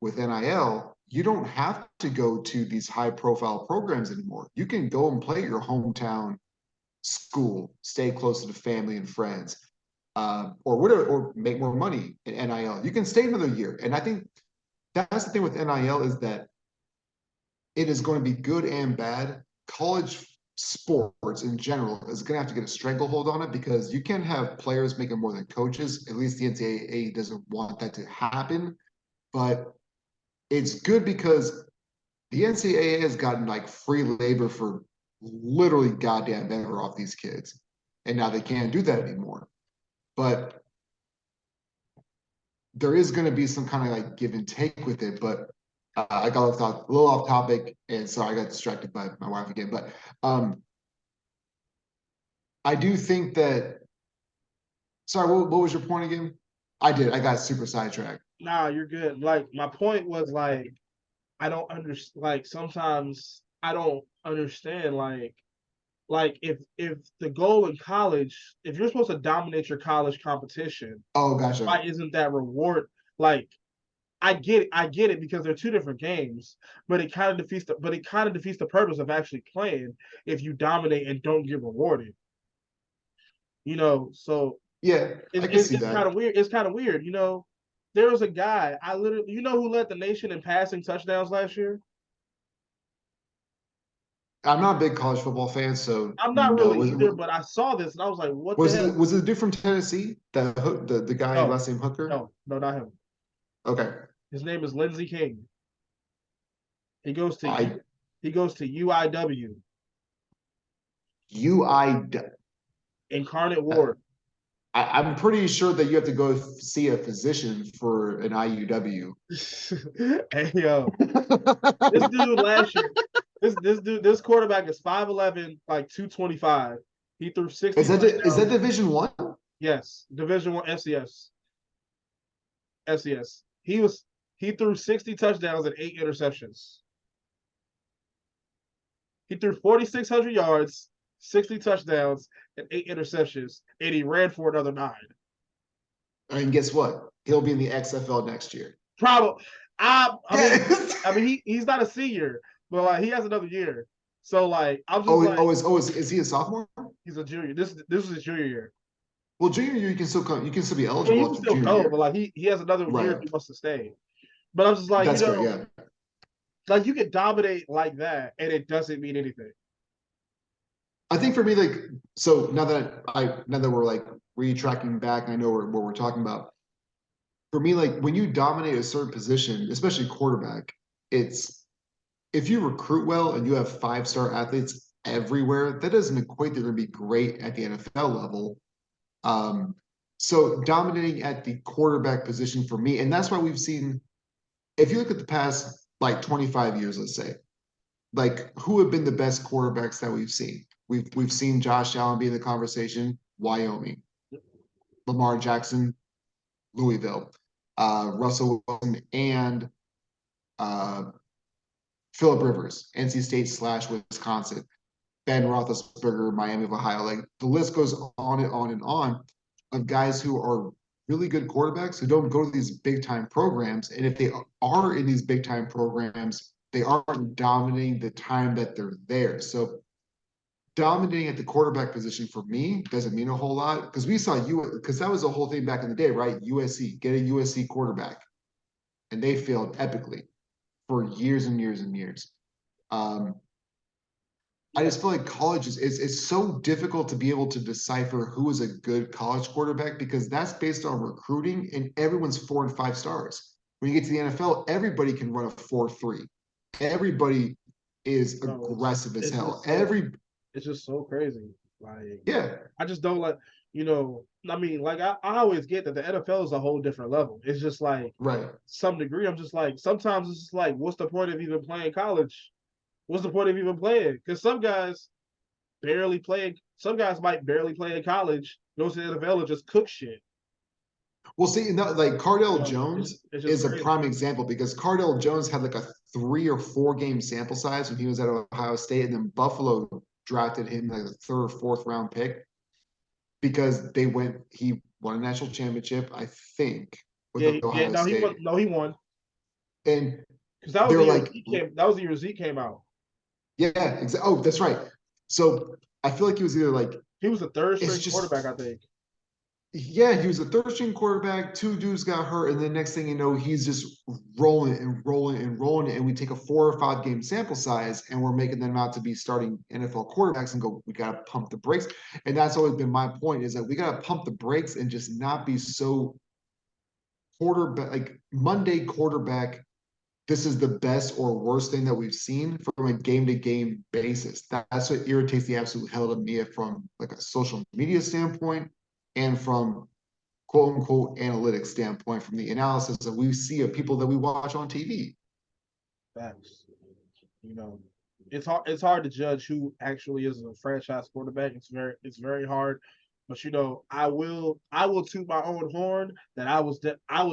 With NIL, you don't have to go to these high profile programs anymore. You can go and play at your hometown school, stay closer to family and friends, or whatever, or make more money in NIL. You can stay another year. And I think that's the thing with NIL is that it is going to be good and bad. College sports in general is going to have to get a stranglehold on it because you can't have players making more than coaches. At least the NCAA doesn't want that to happen. But it's good because the NCAA has gotten like free labor for literally goddamn ever off these kids. And now they can't do that anymore. But there is going to be some kind of like give and take with it. But I got a little off topic, and sorry, I got distracted by my wife again. But I do think that. Sorry, what was your point again? I got super sidetracked. nah, you're good. Like my point was like I don't understand. Like sometimes I don't understand. Like if the goal in college, if you're supposed to dominate your college competition, Oh, gotcha. why isn't that reward? Like I get it because they're two different games, but it kind of defeats the purpose of actually playing if you dominate and don't get rewarded. So Yeah, I can see it's kind that. of weird. It's kind of weird. There was a guy I literally, who led the nation in passing touchdowns last year? I'm not a big college football fan, so I'm not no. really either, but I saw this and I was like, what the hell? Was it a dude from Tennessee? The guy No, last name Hooker? no, not him. Okay. His name is Lindsey King. He goes to I he goes to UIW, UI. Incarnate Ward. I'm pretty sure that you have to go see a physician for an IUW. Hey yo, this dude last year, this quarterback is 5'11", like 225. He threw 60 Is that touchdowns. Division One? Yes, Division One FCS. FCS. He threw 60 touchdowns and 8 interceptions. He threw 4,600 yards, 60 touchdowns, and 8 interceptions, and he ran for another 9. And guess what? He'll be in the XFL next year. Probably. Yeah. I mean, he's not a senior, but like he has another year. So like, I'm just Oh, like, is he a sophomore? he's a junior. This is his junior year. Well, junior year you can still come. You can still be I mean, you eligible can after still junior go, but year. like he has another year if Right. he wants to stay. But I'm just like, That's great. Yeah. like you can dominate like that, and it doesn't mean anything. I think for me, like, so now that we're like retracking back, I know what we're talking about. For me, like when you dominate a certain position, especially quarterback, it's if you recruit well and you have five-star athletes everywhere, that doesn't equate they're going to be great at the NFL level. So dominating at the quarterback position for me, and that's why we've seen, if you look at the past like 25 years, let's say, like who have been the best quarterbacks that we've seen? We've seen Josh Allen be in the conversation, Wyoming, Lamar Jackson, Louisville, Russell Wilson, and uh, Philip Rivers, NC State / Wisconsin, Ben Roethlisberger, Miami of Ohio. Like the list goes on and on and on of guys who are really good quarterbacks who don't go to these big time programs. And if they are in these big time programs, they aren't dominating the time that they're there. So dominating at the quarterback position for me doesn't mean a whole lot because we saw you because that was the whole thing back in the day, right? USC, get a USC quarterback, and they failed epically for years and years and years. I Yeah, just feel like college is it's so difficult to be able to decipher who is a good college quarterback because that's based on recruiting and everyone's 4 and 5 stars. When you get to the NFL, everybody can run a 4-3. Everybody is bro, aggressive as it's hell. just so it's just so crazy. Like Yeah, I just don't like, I mean, like I always get that the NFL is a whole different level. It's just like right. some degree, I'm just like, sometimes it's just like, what's the point of even playing college? What's the point of even playing? Because some guys might barely play in college, go to the NFL and just cook shit. Well, see, like Cardell It's, Jones it's just is a crazy. prime example because Cardell Jones had like a 3 or 4 game sample size when he was at Ohio State, and then Buffalo drafted him like the 3rd or 4th round pick because he won a national championship, I think, with Yeah, Ohio State. he won. And Because that was they're the year like, Zeke came out. yeah, oh, that's right. So I feel like he was either like, He was a third it's string quarterback, just I think. yeah, he was a 3rd string quarterback. 2 dudes got hurt, and the next thing you know, he's just rolling and rolling and rolling. And we take a 4 or 5 game sample size, and we're making them out to be starting NFL quarterbacks, and go, we gotta pump the brakes. And that's always been my point: is that we gotta pump the brakes and just not be so quarterback like Monday quarterback. This is the best or worst thing that we've seen from a game to game basis. That's what irritates the absolute hell out of me from like a social media standpoint and from quote unquote analytics standpoint from the analysis that we see of people that we watch on TV. Facts. You know, it's hard to judge who actually is a franchise quarterback. It's very hard. But I will toot my own horn that I was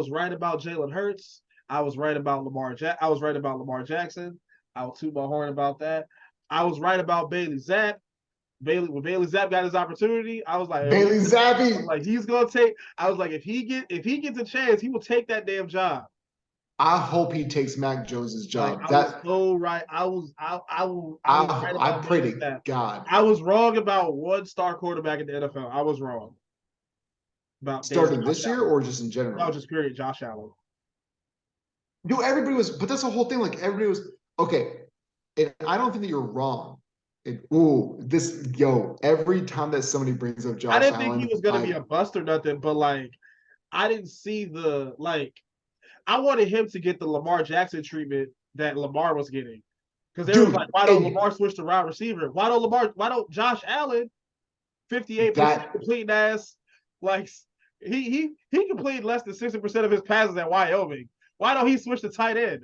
right about Jalen Hurts. I was right about I was right about Lamar Jackson. I will toot my horn about that. I was right about Bailey Zapp. When Bailey Zapp got his opportunity, I was like, oh, Bailey Zappi. he's gonna take. I was like, if he gets a chance, he will take that damn job. I hope he takes Mac Jones's Like job. I was That so right. I was right I about pray Bailey to Zapp. God. I was wrong about one star quarterback in the NFL. I was wrong about damn Starting Josh this year Allen. or just in No, general? just period. Josh Allen. No, everybody was, but that's the whole thing. Like everybody was okay. And I don't think that you're wrong. Every time that somebody brings up I Josh didn't think he Allen, was gonna be a bust or nothing, but like I didn't see the like. I wanted him to get the Lamar Jackson treatment that Lamar was getting. Because they was like, dude, why don't and Lamar switch to wide receiver? Why don't Josh Allen 58% that completing ass. Like he completed less than 60% of his passes at Wyoming. Why don't he switch to tight end?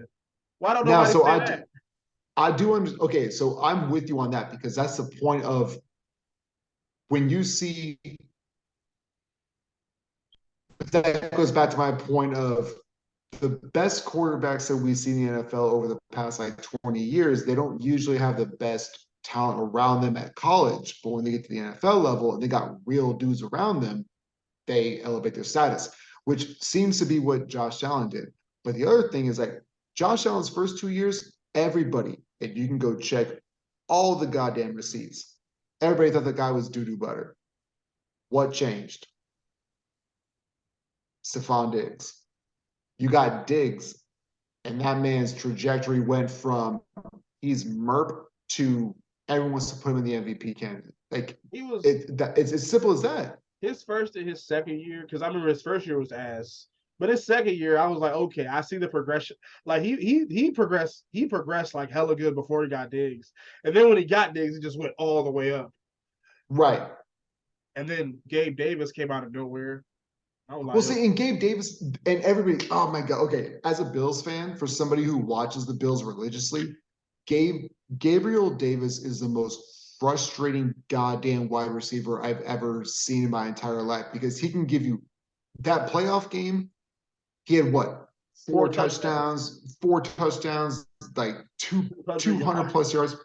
Why don't now, nobody so say that? I do understand. Okay, so I'm with you on that because that's the point of when you see that goes back to my point of the best quarterbacks that we see in the NFL over the past like 20 years, they don't usually have the best talent around them at college. But when they get to the NFL level and they got real dudes around them, they elevate their status, which seems to be what Josh Allen did. But the other thing is like Josh Allen's first 2 years, everybody, and you can go check all the goddamn receipts. Everybody thought the guy was doo-doo butter. What changed? Stephon Diggs. You got Diggs, and that man's trajectory went from he's MERP to everyone wants to put him in the MVP candidate. Like He was it's as simple as that. his first and his second year, because I remember his first year was ass. But his second year, I was like, okay, I see the progression. Like he progressed like hella good before he got Diggs. And then when he got Diggs, he just went all the way up. Right. And then Gabe Davis came out of nowhere. I was Well, like, see, and Gabe Davis and everybody, oh my God. Okay. As a Bills fan, for somebody who watches the Bills religiously, Gabriel Davis is the most frustrating goddamn wide receiver I've ever seen in my entire life because he can give you that playoff game. He had what? four touchdowns. Four touchdowns, like 200 200 yards. plus yards.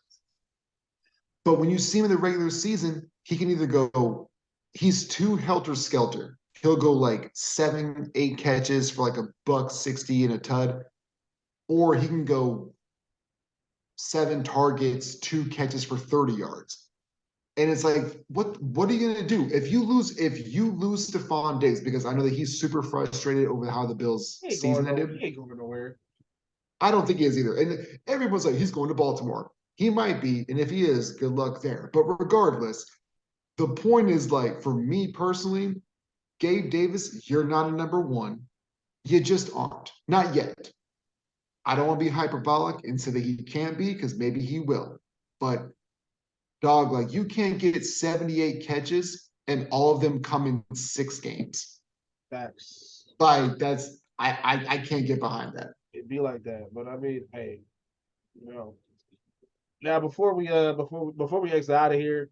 But when you see him in the regular season, he can either go, he's too helter skelter. He'll go like 7, 8 catches for like $160 and a tud, or he can go 7 targets, 2 catches for 30 yards. And it's like, what are you gonna do if you lose Stephon Diggs? Because I know that he's super frustrated over how the Bills season ended. He ain't going nowhere. I don't think he is either. And everyone's like, he's going to Baltimore. He might be, and if he is, good luck there. But regardless, the point is like for me personally, Gabe Davis, you're not a number one. You just aren't. Not yet. I don't want to be hyperbolic and say that he can't be because maybe he will. But dog, like you can't get 78 catches and all of them come in 6 games. Facts. Like that's I can't get behind that. It'd be like that. But I mean, hey, you know. Now before we exit out of here,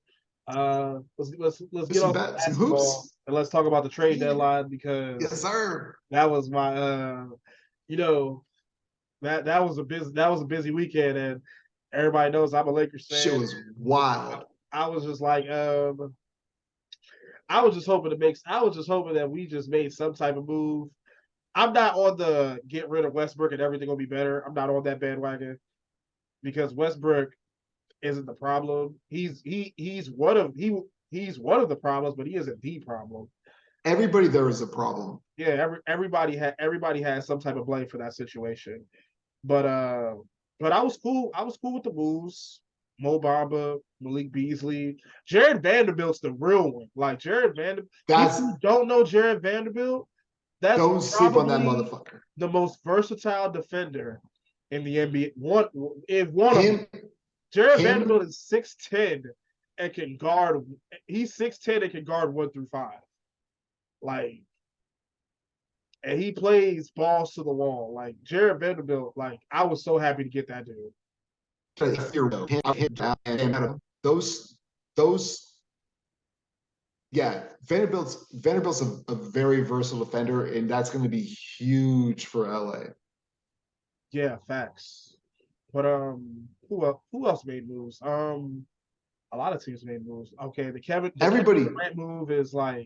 let's get on to Some basketball hoops. and let's talk about the trade Yeah. deadline because Yes, sir. that was my you know that was a busy weekend and everybody knows I'm a Lakers Shit fan. was wild. I was just like I was just hoping that we just made some type of move. I'm not on the get rid of Westbrook and everything will be better. I'm not on that bandwagon because Westbrook isn't the problem. He's one of the problems, but he isn't the problem. Everybody there is a problem. Yeah, everybody has some type of blame for that situation. But I was cool. I was cool with the moves. Mo Bamba, Malik Beasley, Jared Vanderbilt's the real one. Like Jared Vanderbilt. People That's who don't know Jared Vanderbilt, that's don't sleep on that probably motherfucker. the most versatile defender in the NBA. One of them. Him, Jared him, Vanderbilt is 6'10 and can guard. He's 6'10 and can guard 1 through 5. Like, and he plays balls to the wall. Like Jared Vanderbilt. Like I was so happy to get that dude. those those yeah, Vanderbilt's a very versatile defender, and that's going to be huge for LA. Yeah, facts. But who else made moves? A lot of teams made moves. Okay, the Kevin Everybody, Durant move is what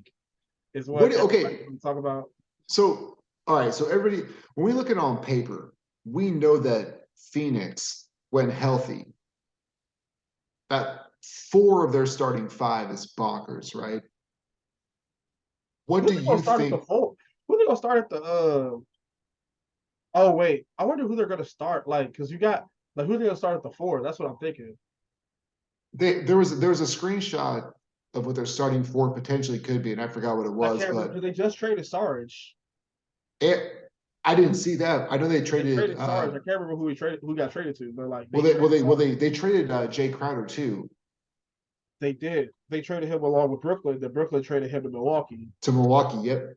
what? Okay, talk about. so all right, so everybody, when we look at it on paper, we know that Phoenix, when healthy, that 4 of their starting 5 is bonkers, right? What Who do they gonna you start at the think? four? Who they gonna start at the Oh wait, I wonder who they're gonna start. Like, because you got like who they gonna start at the 4? That's what I'm thinking. There was a screenshot of what their starting 4 potentially could be, and I forgot what it I was, can't remember. but They just traded Sarge. I didn't see that. I know they They traded. traded Sarge. I can't remember who got traded to, but like Well, they traded Jay Crowder too they did. They traded him along with Brooklyn. Then Brooklyn traded him to Milwaukee. to Milwaukee. Yep.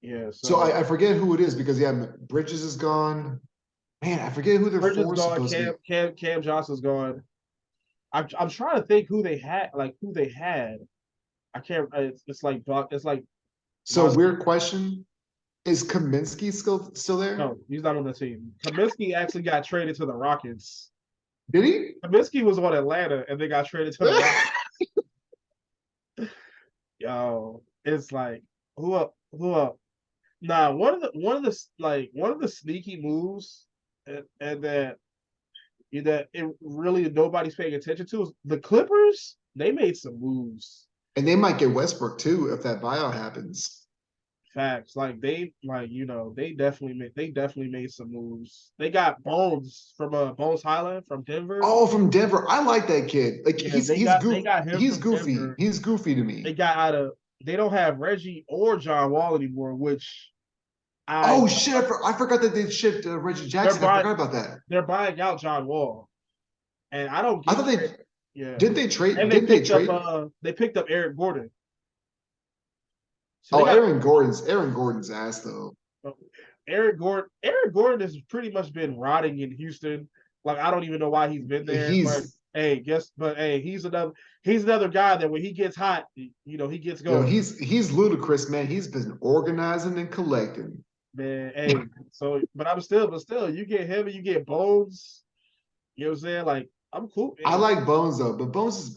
Yeah, So so I forget who it is because yeah, Bridges is gone. Man, I forget who their Bridges 4 is gone. supposed to be. Cam Johnson's gone. I'm trying to think who they had. Like who they had. I can't. It's like Buck. It's like So Boston. weird question: is Kaminsky still there? No, he's not on the team. Kaminsky actually got traded to the Rockets. Did he? Kaminsky was on Atlanta, and they got traded to the Rockets. Yo, it's like who up? Who up? Nah, one of the sneaky moves, and that it really nobody's paying attention to is the Clippers. They made some moves. And they might get Westbrook too if that buyout happens. Facts. They definitely made some moves. They got Bones Highland from Denver. Oh, from Denver. I like that kid. Like Yeah, he's they goofy. got him He's from goofy. Denver. He's goofy to They me. got out of they don't have Reggie or John Wall anymore, which I Oh shit! I forgot that they shipped Reggie they're Jackson. I buying forgot about that. they're buying out John Wall. And I don't I get thought they it. Yeah. didn't they trade. And Didn't they trade? they picked up Eric Gordon. So they Oh, got Aaron Gordon's ass though. Eric Gordon has pretty much been rotting in Houston. Like I don't even know why he's been there. He's But hey, he's another guy that when he gets hot, he gets going. he's ludicrous, man. He's been organizing and collecting. Man, hey, but still, you get him and you get Bones. You know what I'm saying? Like, I'm cool. I Man. like Bones though, but Bones is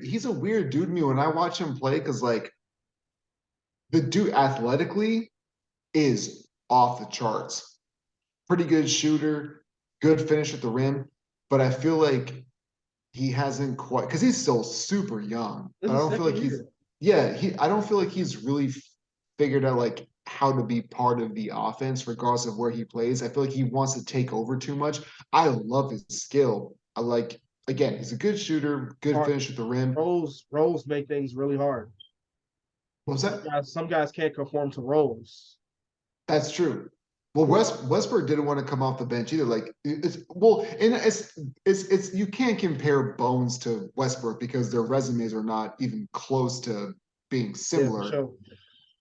he's a weird dude to me when I watch him play because like the dude athletically is off the charts. Pretty good shooter, good finish at the rim, but I feel like he hasn't quite because he's still super young. This But I is don't feel second like he's year. yeah, I don't feel like he's really figured out like how to be part of the offense regardless of where he plays. I feel like he wants to take over too much. I love his skill. I like again, he's a good shooter, good Hard finish at the rim. roles make things really hard. What was that? Some guys can't conform to roles. That's true. Well, Westbrook didn't want to come off the bench either. Like it's well, and it's you can't compare Bones to Westbrook because their resumes are not even close to being Yeah, for similar. sure.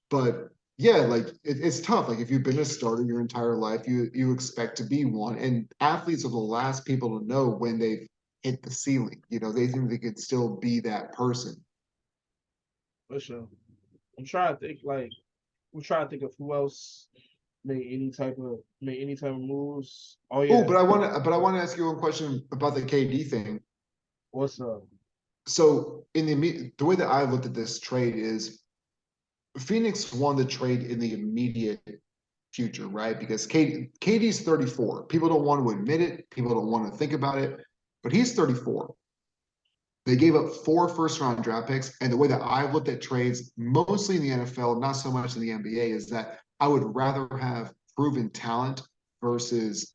But yeah, like it's tough. Like if you've been a starter your entire life, you expect to be one. And athletes are the last people to know when they've hit the ceiling. You know, they think they could still be that person. For sure. I'm trying to think like I'm trying to think of who else made any type of moves. Oh Oh, yeah. but I want to ask you one question about the KD thing. What's up? So in the way that I looked at this trade is Phoenix won the trade in the immediate future, right? Because KD's 34. People don't want to admit it. People don't want to think about it, but he's 34. They gave up 4 first-round draft picks. And the way that I've looked at trades, mostly in the NFL, not so much in the NBA, is that I would rather have proven talent versus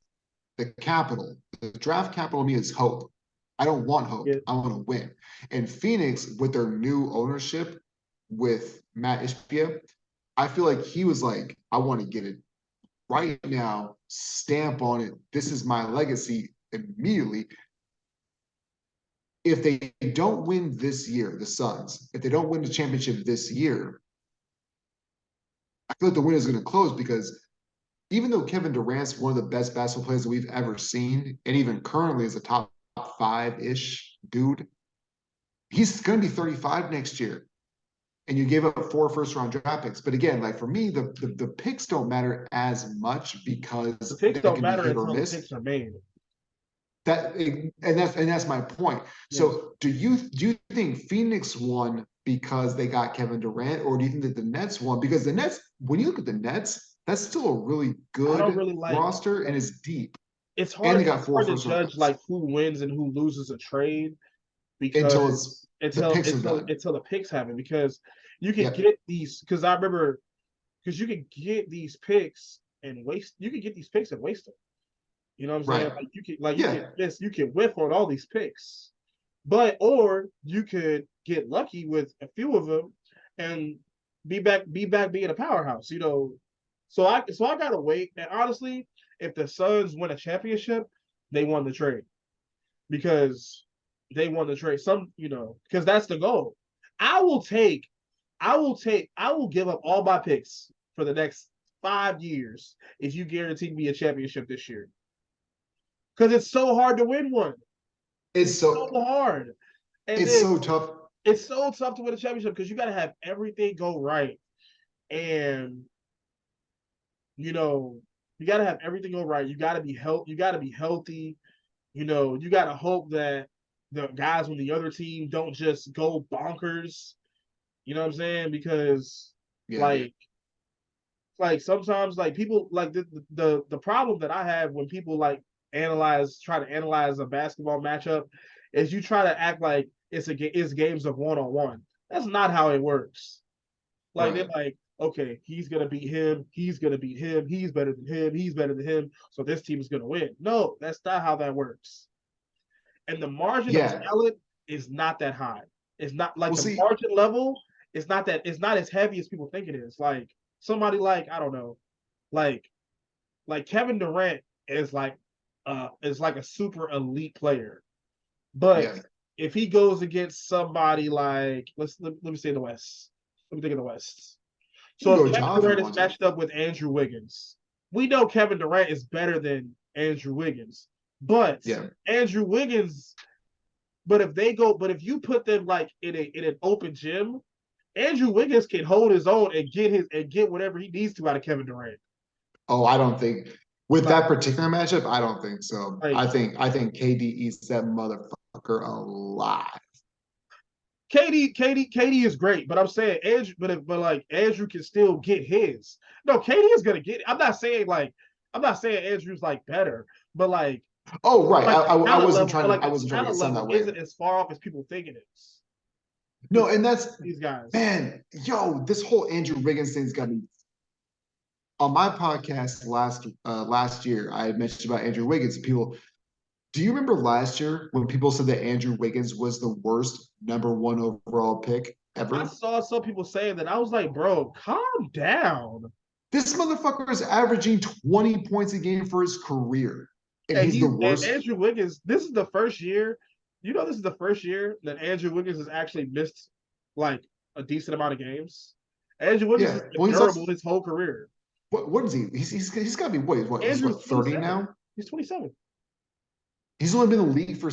the capital. The draft capital to me is hope. I don't want hope. Yeah. I want to win. And Phoenix, with their new ownership with Matt Ishbia, I feel like he was like, I want to get it right now, stamp on it. This is my legacy immediately. If they don't win this year, the Suns, if they don't win the championship this year, I feel like the window is going to close because even though Kevin Durant's one of the best basketball players that we've ever seen, and even currently is a top 5-ish dude, he's going to be 35 next year. And you gave up 4 first-round draft picks. But again, like for me, the picks don't matter as much The because picks they don't can be matter hit or until the miss. picks are made. And that's my point. Yes. So do you think Phoenix won because they got Kevin Durant, or do you think that the Nets won because the Nets? When you look at the Nets, that's still a really I don't good really roster and like is deep, it's and hard they got it's four hard to first round judge picks like who wins and who loses a trade until it's because the picks are done. until the picks happen because you can Yep. get these because I remember because you can get these picks and waste you can get these picks and waste them. You know what I'm saying? Right. You can Yeah. miss you can whiff on all these picks. But or you could get lucky with a few of them and be back being a powerhouse, you know. So I gotta wait. And honestly, if the Suns win a championship, they won the trade because they won the trade. Some, you know, because that's the goal. I will take, I will give up all my picks for the next 5 years if you guarantee me a championship this year. Because it's so hard to win one. It's It's so so hard. And it's then so tough. it's so tough to win a championship because you got to have everything go right. And, you know, you got to have everything go right. You got to be You got to be healthy. You know, you got to hope that the guys on the other team don't just go bonkers. You know what I'm saying? Because Yeah. like sometimes like people like the problem that I have when people like try to analyze a basketball matchup is you try to act like it's games of one on one. That's not how it works. Like they're Right. like, okay, he's gonna beat him, he's gonna beat him, he's better than him, he's better than him, so this team is gonna win. No, that's not how that works. And the margin of Yeah. talent is not that high. It's not like Well, the see, margin level is not that it's not as heavy as people think it is. Like somebody like I don't know, like Kevin Durant is like a super elite player. But yeah, if he goes against somebody like let me say the West. Let me think of the West. you can So if go Kevin Ja if you Durant is want to. matched up with Andrew Wiggins, we know Kevin Durant is better than Andrew Wiggins. But Yeah. Andrew Wiggins, but if you put them like in an open gym, Andrew Wiggins can hold his own and get whatever he needs to out of Kevin Durant. Oh, I don't think with Like that particular matchup, I don't think so. like I think KD eats that motherfucker alive. KD is great, but I'm saying Andrew, but like Andrew can still get his. No, KD is gonna get it. I'm not saying Andrew's like better, but like Oh, right. Like the I talent wasn't level, trying but to like I the wasn't trying to talent get sound level that way. isn't as far off as people think it is. No, and that's These guys. man, yo, this whole Andrew Wiggins thing's got me on my podcast last year. I had mentioned about Andrew Wiggins and people. Do you remember last year when people said that Andrew Wiggins was the worst #1 overall pick I ever? saw some people saying that. I was like, bro, calm down. This motherfucker is averaging 20 points a game for his career, and And he's the and worst. Andrew Wiggins, this is the first year, this is the first year that Andrew Wiggins has actually missed like a decent amount of games. Andrew Wiggins Yeah, has been well, he's also durable his whole career. what is he? He's got to be he's Andrew's what 30 27. now? He's 27. He's only been in the league for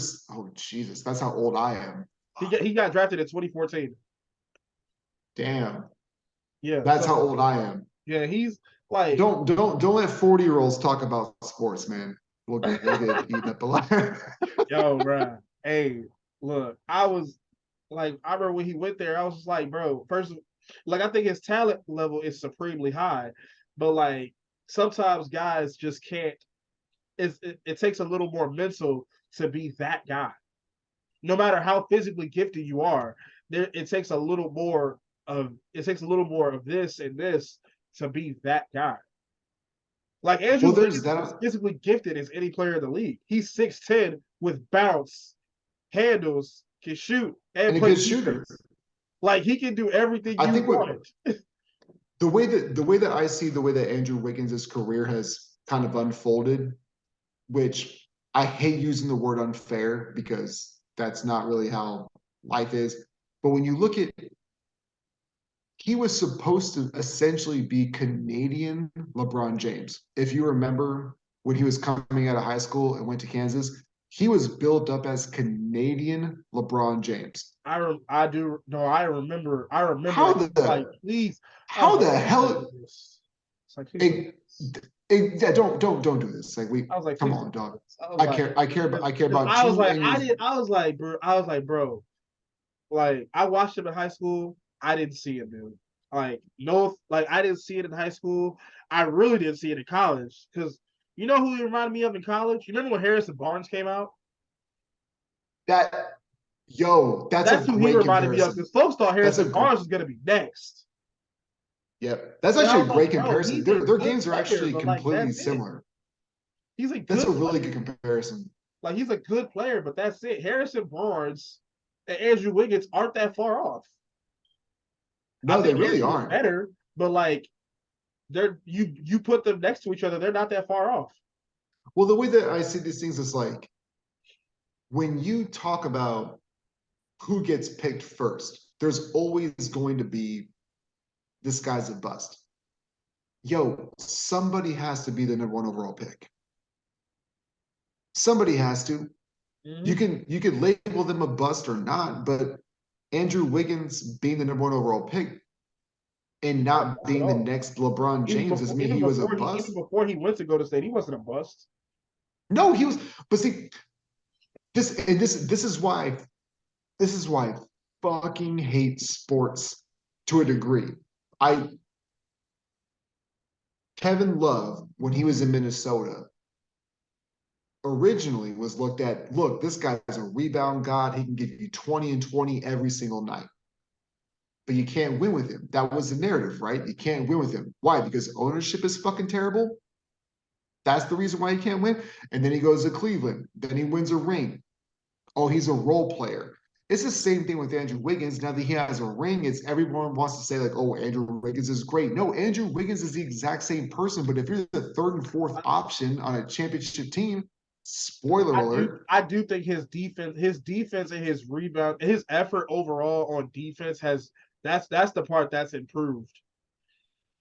Jesus, that's how old I am. He got drafted in 2014. Damn, Yeah, that's how so old I am. yeah, he's like Don't let 40-year-olds talk about sports, man. We'll get eaten up alive. yo, bro. Hey, look, I remember when he went there, I was just like, bro, first, like, I think his talent level is supremely high, but like, sometimes guys just can't. It takes a little more mental to be that guy. No matter how physically gifted you are, it takes a little more of this and this to be that guy. Like Andrew Well, there's Wiggins is as that, physically gifted as any player in the league. He's 6'10" with bounce, handles, can shoot, and and a play good shooter. defense. Like he can do everything I you think what want. the way that I see the way that Andrew Wiggins' career has kind of unfolded, which I hate using the word unfair because that's not really how life is. But when you look at, he was supposed to essentially be Canadian LeBron James. If you remember when he was coming out of high school and went to Kansas, he was built up as Canadian LeBron James. I do no. I remember How that. Like the please, I was how like, the please don't hell do this. It's like please don't do it, this. yeah, don't do this. Like I was like, come please on, don't do dog. this. I was I like, care. I care because about I was you like, and your. I was like, bro, like I watched him in high school. I didn't see it, dude. Like no, like I didn't see it in high school. I really didn't see it in college because you know who he reminded me of in college. You remember when Harrison Barnes came out? That yo, that's a That's who he great reminded me of comparison. because folks thought That's a Harrison Barnes was gonna be next. yep. That's And I actually was a like, great bro, comparison. he's a Their good games are player, actually but like completely that's it. similar. He's a That's a good really player. good comparison. Like he's a good player, but that's it. Harrison Barnes and Andrew Wiggins aren't that far off. I No, they think really Andrew's aren't. better, but like you put them next to each other, they're not that far off. Well, the way that I see these things is like when you talk about who gets picked first, there's always going to be this guy's a bust. Yo, somebody has to be the #1 overall pick. Somebody has to. Mm-hmm. You could label them a bust or not, but Andrew Wiggins being the #1 overall pick and not Not at being the all. next LeBron James doesn't mean he was a Even bust. before he went to go to state, he wasn't a bust. No, he was. But see, this is why I fucking hate sports to a degree. I Kevin Love when he was in Minnesota originally was looked at. Look, this guy's a rebound god. He can give you 20 and 20 every single night. But you can't win with him. That was the narrative, right? You can't win with him. Why? Because ownership is fucking terrible. That's the reason why he can't win. And then he goes to Cleveland. Then he wins a ring. Oh, he's a role player. It's the same thing with Andrew Wiggins. Now that he has a ring, it's everyone wants to say, like, oh, Andrew Wiggins is great. No, Andrew Wiggins is the exact same person. But if you're the third and fourth option on a championship team, spoiler alert. I do think his defense and his rebound, his effort overall on defense that's the part that's improved.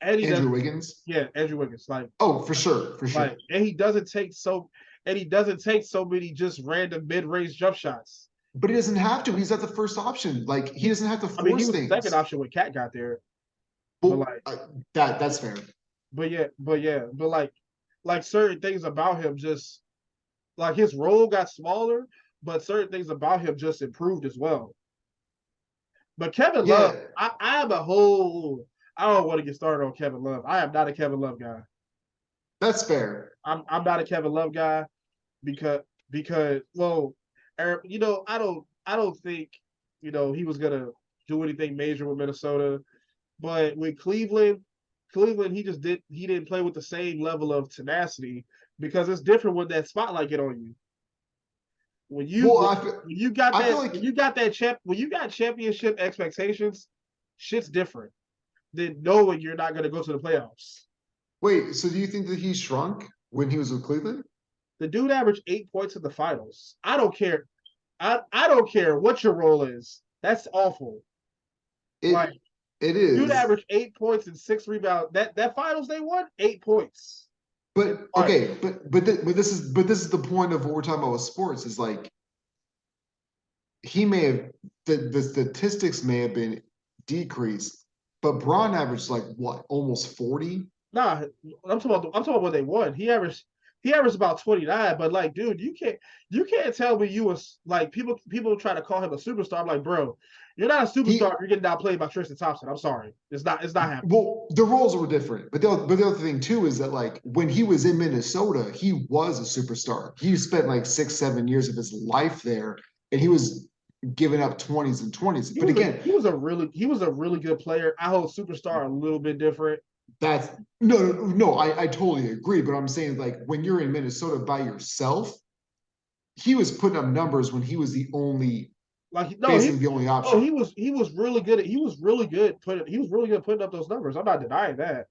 And he Andrew doesn't, Wiggins. yeah, Andrew Wiggins, Oh, for sure, for sure. and he doesn't take so many just random mid-range jump shots. But he doesn't have to. He's not the first option. Like he doesn't have to I mean, he force was the second things. option when Cat got there, but Well, like, that's fair. but like certain things about him just like his role got smaller, but certain things about him just improved as well. But Kevin Love, Yeah, I have a whole. I don't want to get started on Kevin Love. I am not a Kevin Love guy. that's fair. I'm not a Kevin Love guy. because well, I don't think he was gonna do anything major with Minnesota, but with Cleveland he didn't play with the same level of tenacity because it's different when that spotlight get on you. When you Well, when, when you got I feel that like when you got that champ when you got championship expectations, shit's different than knowing you're not gonna go to the playoffs. wait. So do you think that he shrunk when he was with Cleveland? The dude averaged 8 points in the finals. I don't care. I don't care what your role is. That's awful. Like It it dude is, averaged 8 points and 6 rebounds. That finals they won 8 points. but Like okay, but this is the point of what we're talking about with sports is like he may have the statistics may have been decreased, but Braun averaged like what, almost 40? nah, I'm talking about what they won. He averaged about 29, but like, dude, you can't tell me you was like people try to call him a superstar. I'm like, bro, you're not a superstar. He You're getting outplayed by Tristan Thompson. I'm sorry, it's not happening. well, the roles were different, but the other thing too is that like when he was in Minnesota, he was a superstar. He spent like 6, 7 years of his life there, and he was giving up 20s and 20s. He But was a again, he was a really good player. I hold superstar a little bit different. that's no, I totally agree. But I'm saying like when you're in Minnesota by yourself, he was putting up numbers when he was the only, Like no, basically the only oh option. he was really good. He was really good at putting up those numbers. I'm not denying that.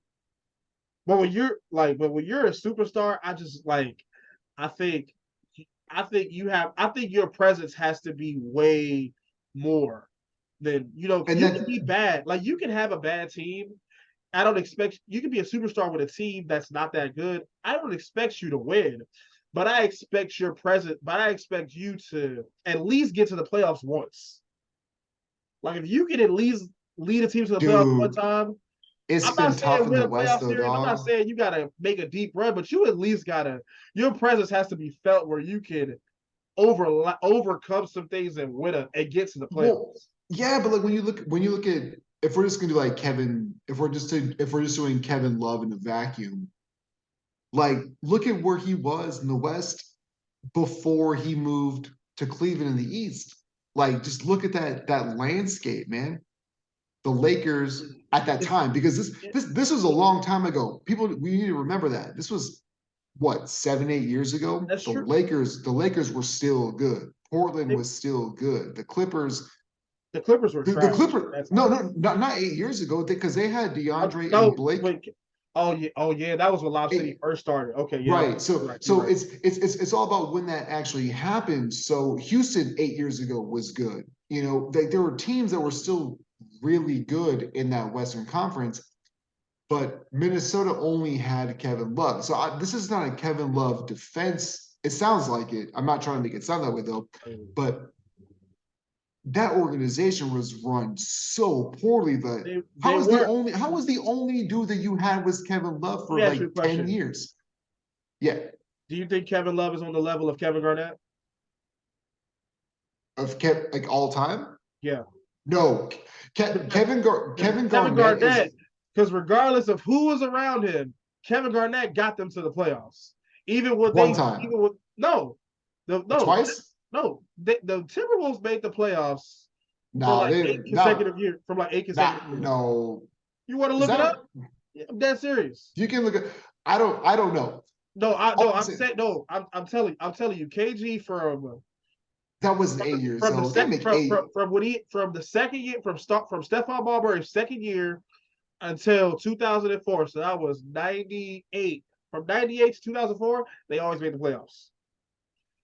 But when you're a superstar, I just like I think I think your presence has to be way more than And you can that be bad. Like you can have a bad team. I don't expect you can be a superstar with a team that's not that good. I don't expect you to win, but I expect your presence. But I expect you to at least get to the playoffs once. Like if you can at least lead a team to the playoffs one dude, time, it's I'm been not tough saying in win the a West playoff though, series. I'm not dog. saying you gotta make a deep run, but you at least gotta your presence has to be felt where you can overcome some things and and get to the Well, playoffs. yeah, but like when you look at, if we're just gonna do like Kevin, if we're just doing Kevin Love in a vacuum, like look at where he was in the West before he moved to Cleveland in the East. Like just look at that landscape, man. The Lakers at that It's, time, because it, this was a long time ago. People, we need to remember that. This was what, 7, 8 years ago? that's true. The Lakers were still good. Portland It, was still good. The Clippers, the Clippers were the trash Clippers, at that no, time. no, not 8 years ago, because they had DeAndre and No, Blake. wait. Oh yeah, that was when Lob City It, first started. Okay, yeah, right. you're So right. You're right. it's all about when that actually happened. So Houston 8 years ago was good. You know, there were teams that were still really good in that Western Conference, but Minnesota only had Kevin Love. So this is not a Kevin Love defense. It sounds like it. I'm not trying to make it sound that way though, but that organization was run so poorly that They were. how was the only dude that you had was Kevin Love Let for me ask you a like 10 question. years? Yeah, Do you think Kevin Love is on the level of Kevin Garnett? of Kev, like all time. Yeah, No, because Kevin Kevin Garnett Garnett, is because regardless of who was around him, Kevin Garnett got them to the playoffs. one time, Even with no, the no, twice. no, the Timberwolves made the playoffs for No, like they eight consecutive not years. From like eight consecutive not years. no. You want to Is look it up? that, Yeah, I'm dead serious. you can look at, I don't know. All No. I'm I'm saying, saying no. I'm telling you. KG that wasn't 8 years, from the so you can't second make eight. from when he from the second year from Stephon Marbury's second year until 2004. So that was 98. From 98 to 2004, they always made the playoffs.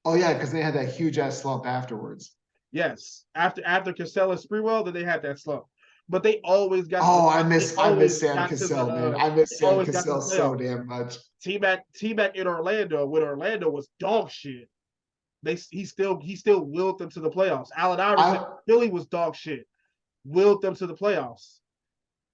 Oh yeah, because they had that huge ass slump afterwards. Yes, after Cassell and Sprewell, then they had that slump. But they always got to Oh, they I miss always Sam got to the Cassell, man. I miss they Sam always got to the Cassell so playoffs. damn much. T-Mac in Orlando when Orlando was dog shit. He still willed them to the playoffs. Allen Iverson, I Philly was dog shit. Willed them to the playoffs.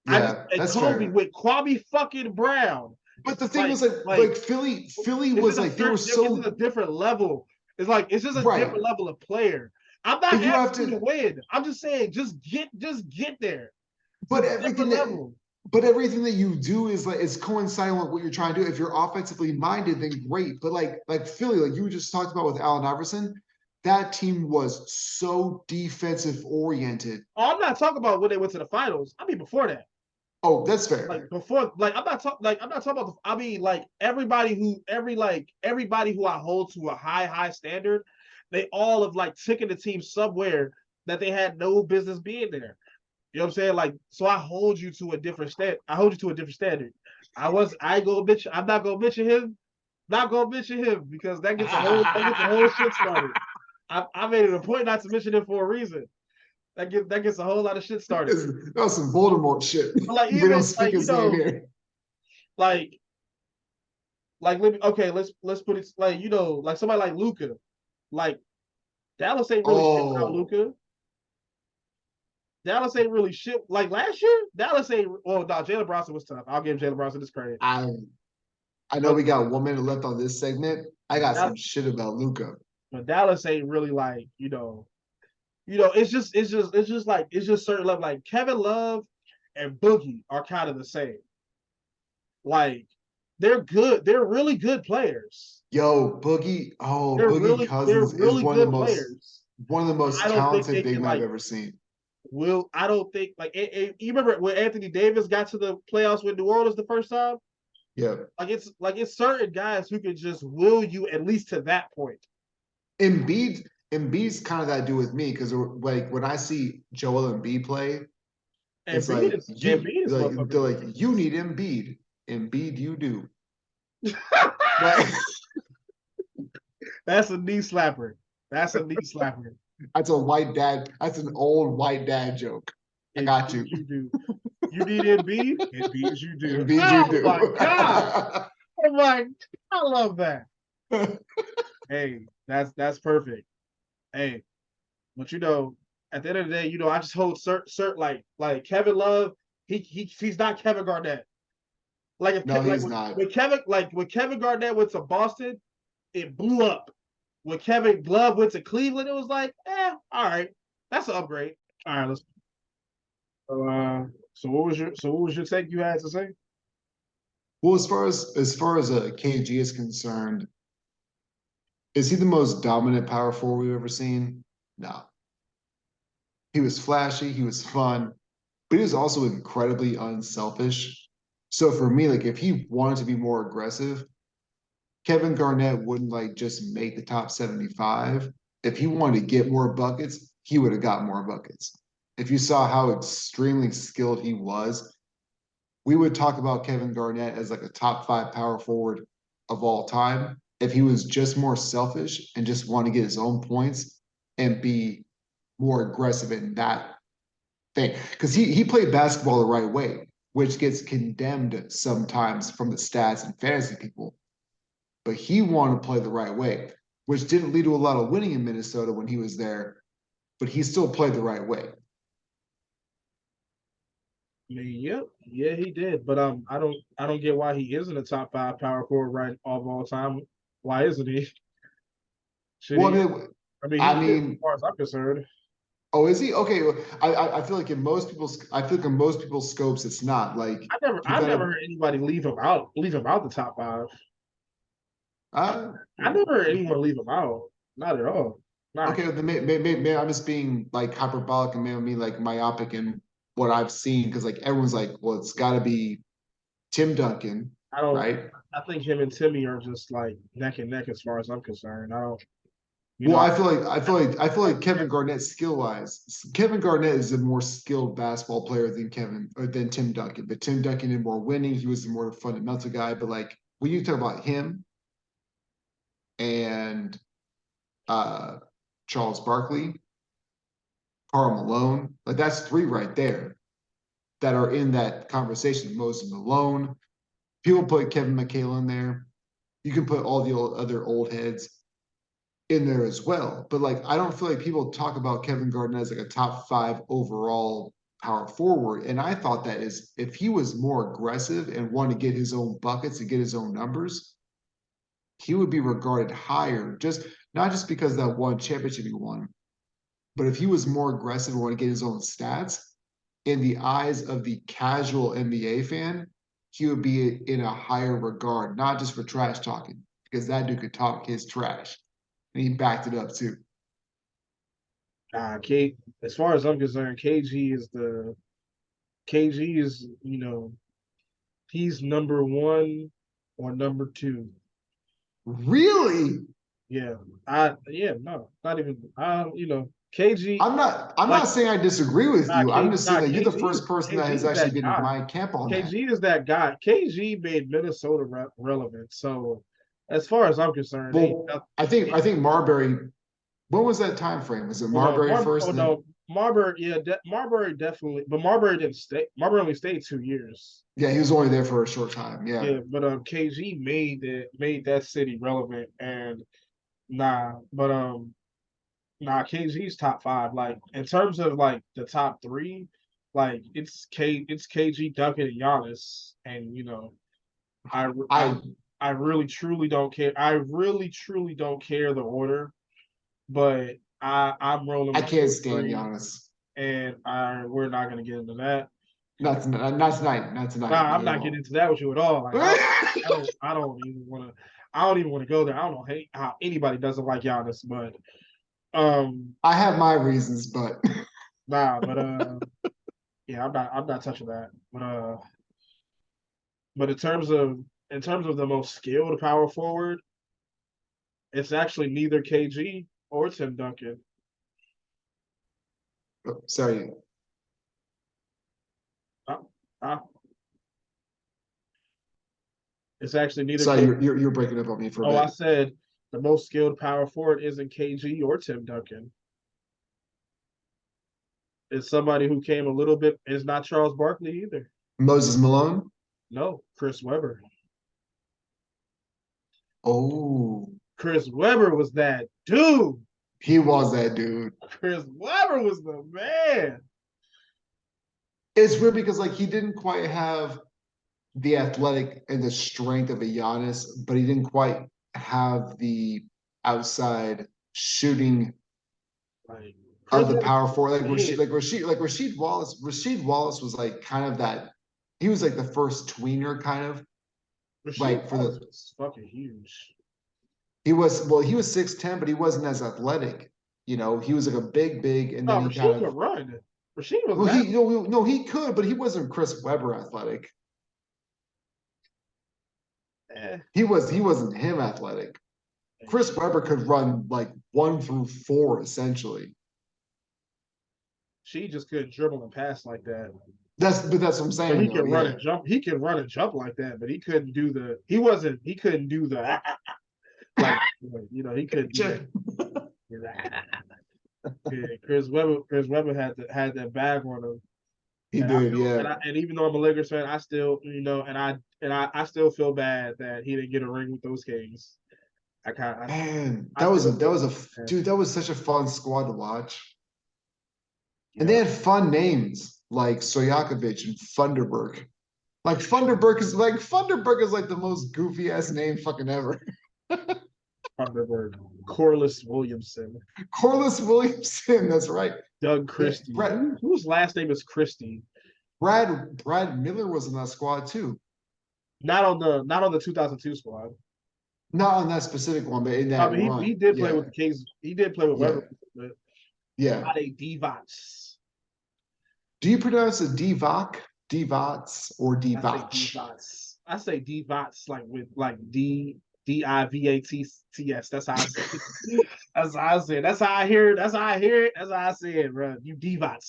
Yeah, And that's Kobe fair. with Kwame fucking Brown. But the thing Like was like like Philly it's was just a like they were certain it's just so a different level. It's just a right. different level of player. I'm not But you have asking you to to, win. I'm just saying just get there. It's a but different level. But everything that you do is like it's coinciding with what you're trying to do. If you're offensively minded, then great. But like Philly, like you just talked about with Allen Iverson, that team was so defensive oriented. Oh, I'm not talking about when they went to the finals. I mean before that. Oh, that's fair. Like before, I'm not talking about. I mean, like everybody who I hold to a high standard, they all have like taken the team somewhere that they had no business being there. You know what I'm saying? Like, so I hold you to a different stand. I hold you to a different standard. I go mention. I'm not gonna mention him. Not gonna mention him because that gets a whole shit started. I made it a point not to mention him for a reason. That gets a whole lot of shit started. That was some Voldemort shit. But like We don't even speak like his name here. like let me okay, let's put it like like somebody like Luca. Like Dallas ain't really shit without Oh, Luca. Dallas ain't really shit like last year. Dallas ain't well no, Jalen Bronson was tough. I'll give Jalen Bronson this credit. I I know But we got 1 minute left on this segment. I got Dallas, some shit about Luca. but Dallas ain't really like, it's just certain level. Like Kevin Love and Boogie are kind of the same. Like they're good, they're really good players. Yo, Boogie They're Cousins is really good players. one of the I most don't think talented they big can men I've like ever seen. I don't think like you remember when Anthony Davis got to the playoffs with New Orleans the first time? Yeah. Like it's certain guys who can just will you at least to that point. Embiid's kind of that dude with me because like when I see Joel Embiid play, And it's like Embiid is they're motherfucking like you need Embiid you do. Like that's a knee slapper. That's a knee slapper. that's a white dad. That's an old white dad joke. I got Embiid you. you do. You need Embiid? Embiid you do. Embiid you Oh my do. god. Oh my I love that. Hey, that's perfect. Hey, but at the end of the day, I just hold certain like Kevin Love. He's not Kevin Garnett. Like if No, like he's not. when Kevin Garnett went to Boston, it blew up. When Kevin Love went to Cleveland, it was like, all right, that's an upgrade. All right, let's. So what was your take you had to say? Well, as far as KG is concerned, is he the most dominant power forward we've ever seen? No. He was flashy, he was fun, but he was also incredibly unselfish. So for me, like if he wanted to be more aggressive, Kevin Garnett wouldn't like just make the top 75. If he wanted to get more buckets, he would have got more buckets. If you saw how extremely skilled he was, we would talk about Kevin Garnett as like a top 5 power forward of all time. If he was just more selfish and just want to get his own points and be more aggressive in that thing. Because he played basketball the right way, which gets condemned sometimes from the stats and fantasy people. But he wanted to play the right way, which didn't lead to a lot of winning in Minnesota when he was there, but he still played the right way. Yep, yeah, he did. But I don't get why he isn't a top 5 power forward right of all time. Why isn't he? Should Well, he? I mean, he I is, as mean, far as I'm concerned. oh, is he? Okay. I feel like I feel like in most people's scopes, it's not like you I've never gotta, heard anybody leave him out the top 5. uh, I never heard anyone leave him out. Not at all. Not okay, then maybe I'm just being like hyperbolic and maybe like myopic in what I've seen because like everyone's like, well, it's got to be Tim Duncan, I don't. right? I think him and Timmy are just like neck and neck as far as I'm concerned. I don't. Well, I, I feel like Kevin Garnett skill wise, Kevin Garnett is a more skilled basketball player than Kevin or than Tim Duncan. But Tim Duncan did more winning. He was the more fundamental guy. But like when you talk about him and uh Charles Barkley, Karl Malone, like that's 3 right there that are in that conversation. Moses Malone, people put Kevin McHale in there. You can put all the other old heads in there as well. But like, I don't feel like people talk about Kevin Garnett as like a top 5 overall power forward. And I thought that is if he was more aggressive and wanted to get his own buckets and get his own numbers, he would be regarded higher. Just not just because of that one championship he won, but if he was more aggressive and wanted to get his own stats, in the eyes of the casual NBA fan, he would be in a higher regard, not just for trash talking, because that dude could talk his trash. And he backed it up too. K. As far as I'm concerned, KG is he's number one or number two. Really? Yeah, no, not even KG. I'm not saying I disagree with you. I'm just saying that you're the KG first person that KG has is actually that been in guy. my camp on that. KG is that guy. KG made Minnesota relevant. So, as far as I'm concerned, Well, I think Marbury. What was that time frame? Was it Marbury first? No, Marbury. Yeah, Marbury definitely. But Marbury didn't stay. Marbury only stayed 2 years. Yeah, he was only there for a short time. Yeah. Yeah, but KG made that city relevant, and KG's top five. Like in terms of like the top three, like it's KG, Duncan, and Giannis, and I I I I really truly don't care. I really truly don't care the order, but I'm rolling I with can't those stand three, Giannis. and we're not gonna get into that. Not tonight. Not tonight. Not tonight. Nah, I'm Not at not getting all. into that with you at all. Like I don't even want to. I don't even want to go there. I don't know how anybody doesn't like Giannis, but I have my reasons, but nah, but yeah, I'm not touching that. But in terms of the most skilled power forward, it's actually neither KG or Tim Duncan. sorry. Uh, uh, it's actually neither Sorry, KG. you're breaking up on me for a Oh, I bit. said the most skilled power forward isn't KG or Tim Duncan. It's somebody who came a little bit. It's not Charles Barkley either. Moses Malone. No, Chris Webber. Oh, Chris Webber was that dude. he was that dude. Chris Webber was the man. It's weird because like he didn't quite have the athletic and the strength of a Giannis, but he didn't quite have the outside shooting Like of Chris the Webber, power forward. yeah, Like Rasheed Wallace. Rasheed Wallace was like kind of that. He was like the first tweener kind of Rasheed like for Wallace the. was fucking huge. He was 6'10", but he wasn't as athletic. He was like a big, and No, then he kind Rasheed could of. run. Rasheed was Well, that. no, he could, but he wasn't Chris Webber athletic. Eh, He wasn't him athletic. Chris Webber could run like 1 through 4 essentially. she just couldn't dribble and pass like that. That's what I'm But saying he though. could run Yeah. and jump. He could run and jump like that, but he couldn't do the. He wasn't. He couldn't do the like. He couldn't do that. Yeah, Chris Webber had that bag on him, He and I did, feel yeah. and even though I'm a Lakers fan, I still I still feel bad that he didn't get a ring with those Kings. Man, I still dude, that was such a fun squad to watch. And they yeah. had fun names like Stojakovic and Funderburg. Funderburg is like the most goofy ass name fucking ever. Thunderbird, Corliss Williamson, Corliss Williamson, that's right. Doug Yeah, Christie. Whose last name is Christie? Brad Miller was in that squad too. Not on the 2002 squad. Not on that specific one, but in I that mean, he run. did play Yeah, with the Kings. He did play with yeah, Weber, but yeah. Vlade Divac. Do you pronounce it Divac, Divac, or I say Divac? Divac. I say Divac like with like Divatts. That's how I say it. That's how I say it. That's how I hear it. That's how I hear it. That's how I say it, bro. You Divac.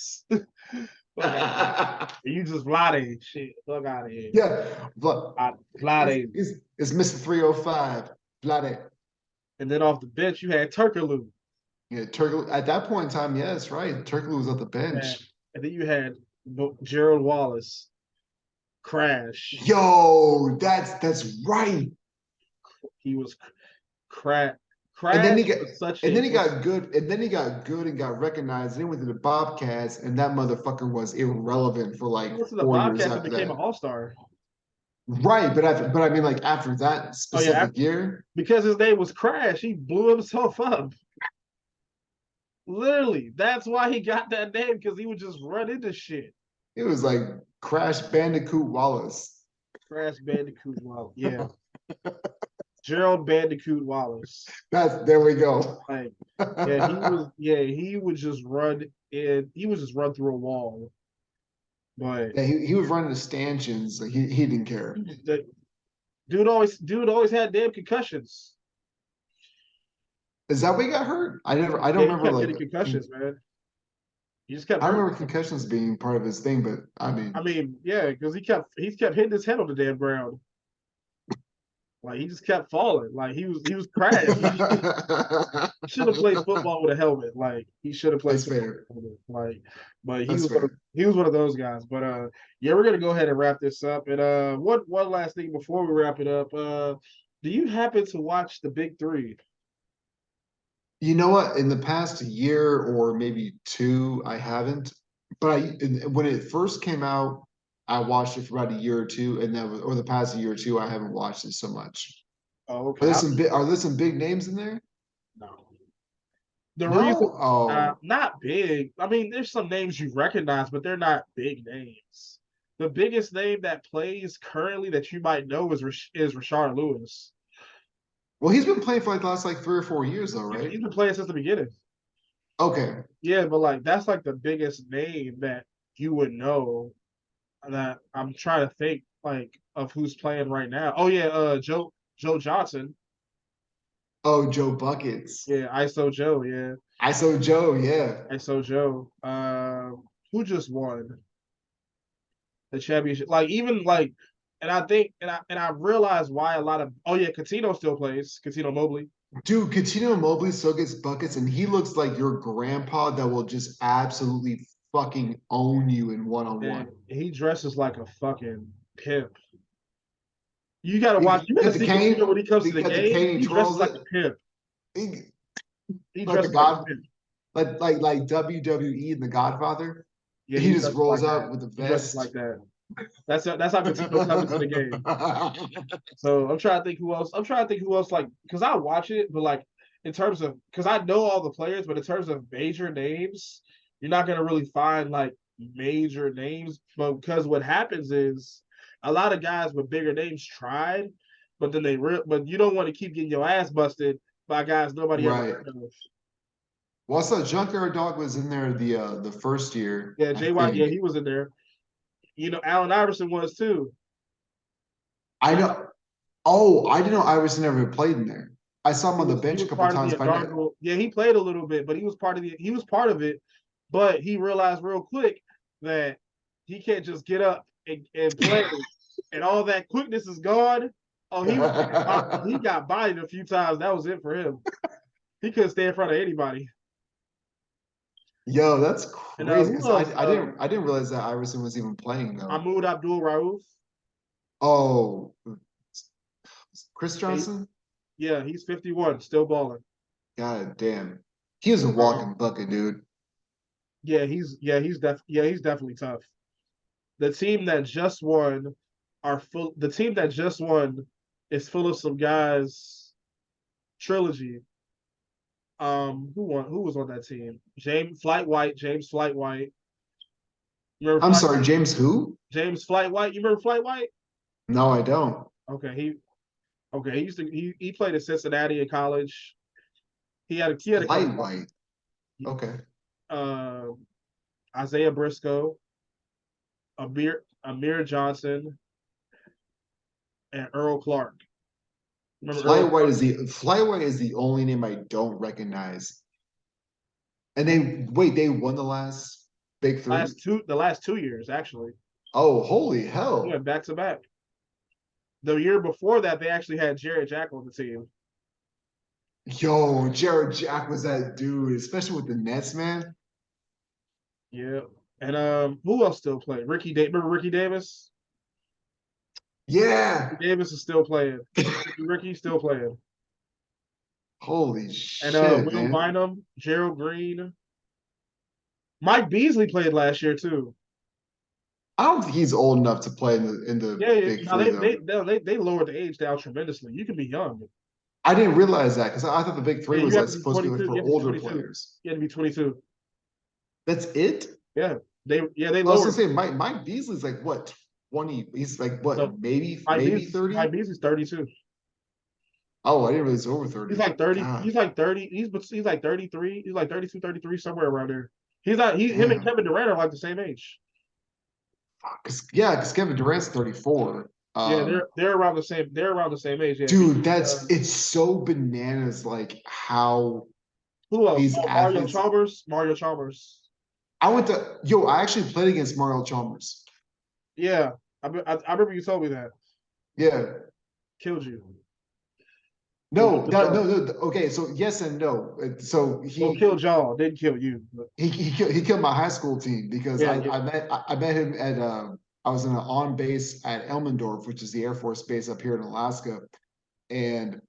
Fuck out of here. You just Vlade shit. Fuck out of here. Yeah, but Vlade. it's Mr. 305, Vlade. And then off the bench, you had Turkaloo. Yeah, Turkle at that point in time, yes, right. Turkle was at the bench. And then you had Gerald Wallace, Crash. Yo, that's right. He was Crash. And then he Crash got was such and a then he got good, and then he got good and got recognized. And then went to the Bobcats, and that motherfucker was irrelevant for he like went to the 4 years Bobcats and after became an that. all-star. Right, but I mean like after that Oh yeah, specific year. because his name was Crash, he blew himself up. Literally, that's why he got that name because he would just run into shit. It was like Crash Bandicoot Wallace. Crash Bandicoot Wallace. Yeah. Gerald Bandicoot Wallace. There we go. Like, yeah, he would just run in, he would just run through a wall. But Yeah, he was running the stanchions. Like he didn't care. the dude always had damn concussions. Is that what he got hurt? I don't Yeah, he remember kept like getting concussions, man. He just kept I hurting. remember concussions being part of his thing, but I mean I mean, yeah, because he kept hitting his head on the damn ground. Like he just kept falling. Like he was crashed. He should have played football with a helmet. Like he should have played that's football fair. with a helmet. Like, but That's fair. he was one of those guys. But yeah, we're gonna go ahead and wrap this up. And one last thing before we wrap it up. Do you happen to watch the Big Three? You know what? In the past year or maybe two, I haven't. But when it first came out, I watched it for about a year or two, and then over the past year or two, I haven't watched it so much. Oh, okay. Are there some big names in there? No. The reason, No? Oh, not big. I mean, there's some names you recognize, but they're not big names. The biggest name that plays currently that you might know is Rashard Lewis. well, he's been playing for like the last like 3 or 4 years though, He's, right? he's been playing since the beginning. Okay. Yeah, but like that's like the biggest name that you would know. That I'm trying to think like of who's playing right now. Oh yeah, Joe Johnson. Oh, Joe Buckets. Yeah, ISO Joe. Yeah, ISO Joe, yeah. ISO Joe. Who just won the championship? Like even like, and I think and I realized why a lot of Catino still plays. Catino Mobley. Dude, Coutinho Mobley still gets buckets, and he looks like your grandpa that will just absolutely fucking own you in one on And one. he dresses like a fucking pimp. You gotta watch. He You gotta got the see Coutinho cane. when he comes He to the got the game. cane. He He dresses twirls like it. a pimp. He, He like the dresses like a God, pimp. like WWE and the Godfather. Yeah, He he just dresses like rolls that. up with the He dresses vest. like that. That's how Coutinho comes into the game. So I'm trying to think who else. I'm trying to think who else like because I watch it, but like in terms of because I know all the players, but in terms of major names, you're not gonna really find like major names. But because what happens is a lot of guys with bigger names tried, but then but you don't want to keep getting your ass busted by guys nobody ever Right. heard of. Well, I saw Junkyard Dog was in there the first year, Yeah, I Jay White, yeah, think. he was in there. You know, Allen Iverson was too. I know. Oh, I didn't know Iverson ever played in there. I saw him He on the was he bench a was couple part of the times, but I know. inaugural. Yeah, he played a little bit, but he was part of it. But he realized real quick that he can't just get up and play, and all that quickness is gone. Oh, he got bodied a few times. That was it for him. He couldn't stay in front of anybody. Yo, that's And crazy who because else? I didn't realize that Iverson was even playing though. Mahmoud Abdul Rauf. Oh, Chris He, Johnson? yeah, he's 51, still balling. God damn. He was a Um, walking bucket, dude. he's definitely tough. The team that just won are full. The team that just won is full of some guys. Trilogy. Who won? Who was on that team? James Flight White. You remember I'm Flight sorry, James who? James Flight White? You remember Flight White? No, I don't. Okay, he used to he played at Cincinnati in college. He had a couple. Light white. Okay. Uh, Isaiah Briscoe, Amir Johnson, and Earl Clark. Remember Earl Clark? Fly White is the only name I don't recognize. And they won the last big three? The last 2 years actually. Oh, holy Yeah, hell. back to back. The year before that, they actually had Jared Jack on the team. Yo, Jared Jack was that dude, especially with the Nets, man. Yeah. And who else still playing? Remember Ricky Davis? Yeah. Ricky Davis is still playing. Ricky's still playing. Holy And shit, Will man. Bynum, Gerald Green. Mike Beasley played last year too. I don't think he's old enough to play in the Yeah, yeah. big No, three though. they lowered the age down tremendously. You can be young. I didn't realize that because I thought the big three Yeah, you was have like to be supposed to be like 22. You for have to be older 22. players. You have to be 22. That's it? Yeah. They I was gonna lowered. say Mike Beasley's like what 20? He's like what So maybe 30? Mike Beasley's 32. Oh, I didn't realize he's over He's 30. like 30. God He's like 30. He's like 33. He's like 32, 33, somewhere around there. He's like him and damn. Kevin Durant are like the same age. Because Kevin Durant's 34. Yeah, they're around the same. They're around the same age. Yeah. Dude, it's so bananas like how Who else? these Oh, Mario athletes. Chalmers. Mario Chalmers. I actually played against Mario Chalmers. Yeah, I remember you told me that. Yeah. Killed you. Well, No, killed no, no, y'all. no. Okay, so yes and no. So Well, killed y'all. Didn't kill you. But he killed my high school team because yeah, yeah. I met him at I was in an on base at Elmendorf, which is the Air Force base up here in Alaska, and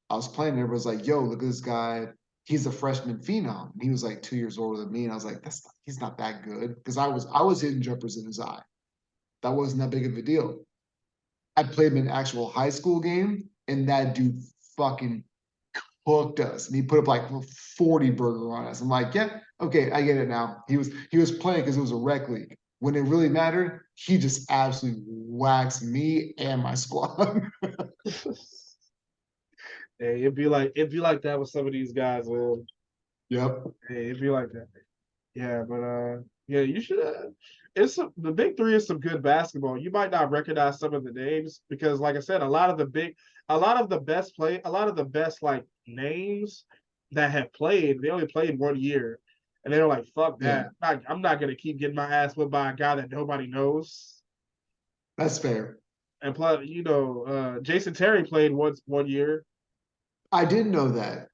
I was playing. And everybody was like, "Yo, look at this guy. He's a freshman phenom." And he was like 2 years older than me, and I was like, he's not that good," because I was hitting jumpers in his eye. That wasn't that big of a deal. I played him in an actual high school game, and that dude fucking hooked us, and he put up like 40 burger on us. I'm like, yeah, okay, I get it now. He was playing because it was a rec league. When it really mattered, he just absolutely waxed me and my squad. Hey, it'd be like that with some of these guys, man. Yep. Hey, it'd be like that. Yeah, but yeah, you should. The big three is some good basketball. You might not recognize some of the names because, like I said, a lot of the a lot of the best like names that have played, they only played 1 year, and they're like, "Fuck Yeah, that! I'm not gonna keep getting my ass whipped by a guy that nobody knows." that's fair. And plus, Jason Terry played 1 year. I didn't know that.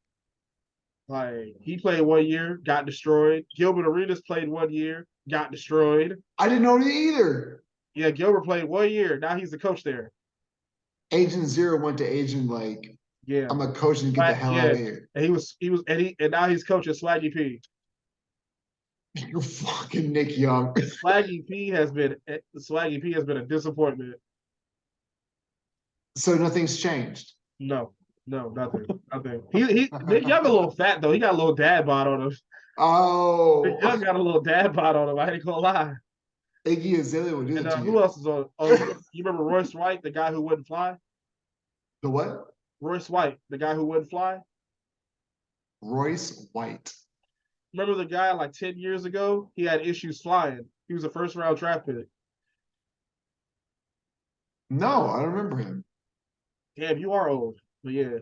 Like he played 1 year, got destroyed. Gilbert Arenas played 1 year, got destroyed. I didn't know it either. Yeah, Gilbert played 1 year. Now he's the coach there. Agent Zero went to Agent like, Yeah, I'm a coach and get the hell out yeah. of here. And and now he's coaching Swaggy P. You're fucking Nick Young. Swaggy P has been a disappointment. So nothing's changed. No, no, nothing. He Nick Young a little fat though. He got a little dad bod on him. Nick Oh, Young got a little dad bod on him. I ain't gonna lie. Iggy Azalea would do And it to who you. else is on? Oh, you remember Royce White, the guy who wouldn't fly? The what? Royce White, the guy who wouldn't fly. Royce White. Remember the guy like 10 years ago? He had issues flying. He was a first round draft pick. No, I don't remember him. Damn, you are old. But yeah.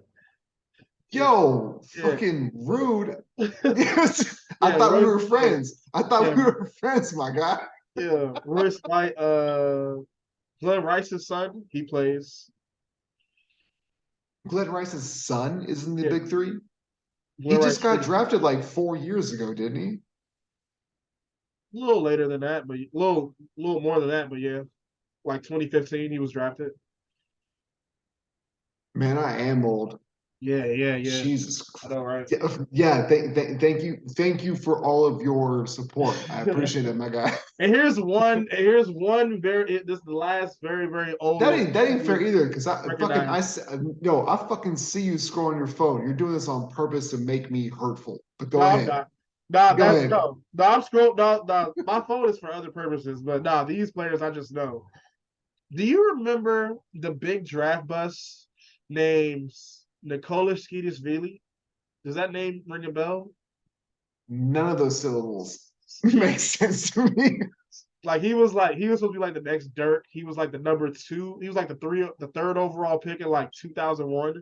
Yo, Yeah. fucking rude. I Yeah, thought we Royce, were friends. I thought yeah, we were friends, my guy. yeah. Royce White, Glenn Rice's son, he plays. Glenn Rice's son is in the Yeah, big three. He Glenn just Rice got a drafted like 4 years ago, didn't he? little later than that, but little more than that, but yeah. Like 2015, he was drafted. Man, I am old. Yeah, yeah, yeah. Jesus I Christ. know, right? Yeah, thank you for all of your support. I appreciate it, my guy. And here's one this is the last very, very old one. That ain't fair either, because Recognize. I fucking see you scrolling your phone. You're doing this on purpose to make me hurtful. But No, go I'm ahead. not. Nah, Go that's ahead. no. No, I'm scroll. No, no. My phone is for other purposes, but nah, these players I just know. Do you remember the big draft bus names Nikola Skeetisvili? Does that name ring a bell? None of those syllables make sense to me. Like he was supposed to be like the next Dirk. He was like the number two. He was like the third overall pick in like 2001.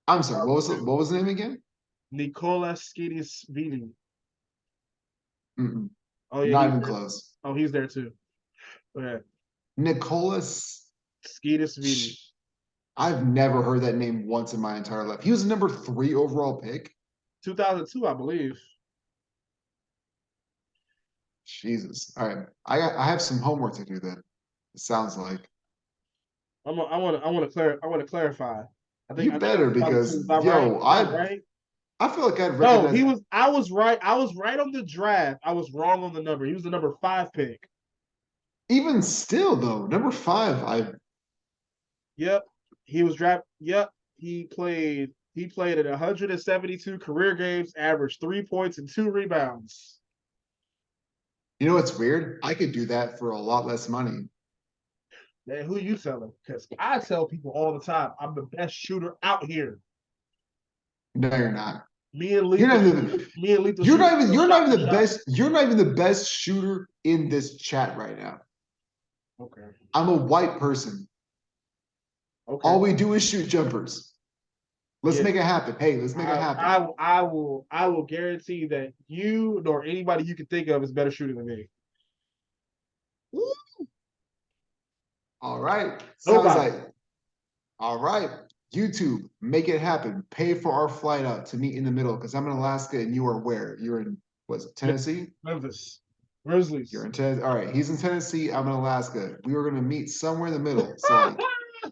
I'm sorry. What was the name again? Nikola Skeetisvili. Mm-mm, Oh yeah, not he's even there. close. Oh, he's there too. Yeah, Nicholas. Skeetisvili. I've never heard that name once in my entire life. He was a number 3 overall pick. 2002, I believe. Jesus. All right. I have some homework to do then. It sounds like. I want to clarify. You I think I better was 2002. because Is that right? yo, Is that right? I feel like I'd No, recognize. I was right. I was right on the draft. I was wrong on the number. He was the number 5 pick. Even still though, number 5, I Yep. He was drafted. Yep. He played at 172 career games, averaged 3 points and 2 rebounds. You know what's weird? I could do that for a lot less money. Man, who you telling? Because I tell people all the time, I'm the best shooter out here. No, you're not. Me and You're Lethal, not even. me and Lethal shoot You're not shot for even the shot. best. You're not even the best shooter in this chat right now. Okay. I'm a white person. Okay. All we do is shoot jumpers. Let's Yeah. make it happen. Hey, let's make it happen. I will guarantee that you nor anybody you can think of is better shooter than me. All right. Sounds Nobody. like, all right. YouTube, make it happen. Pay for our flight out to meet in the middle because I'm in Alaska and you are where? You're in, was it Tennessee? Memphis. You're Grizzlies. in Tennessee. All right. He's in Tennessee. I'm in Alaska. We were going to meet somewhere in the middle. So,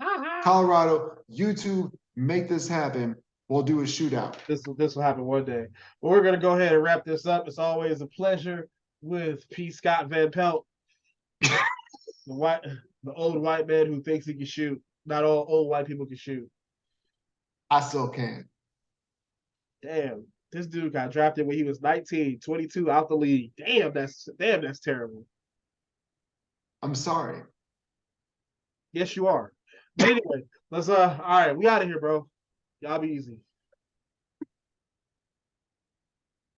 like, Colorado, YouTube, make this happen. We'll do a shootout. This will happen one day. But we're gonna go ahead and wrap this up. It's always a pleasure with PScott Van Pelt, the white the old white man who thinks he can shoot. Not all old white people can shoot. I still can. Damn, this dude got drafted when he was 19, 22 out the league. Damn, that's terrible. I'm sorry. Yes, you are. But anyway, let's all right, we out of here, bro. Y'all be easy.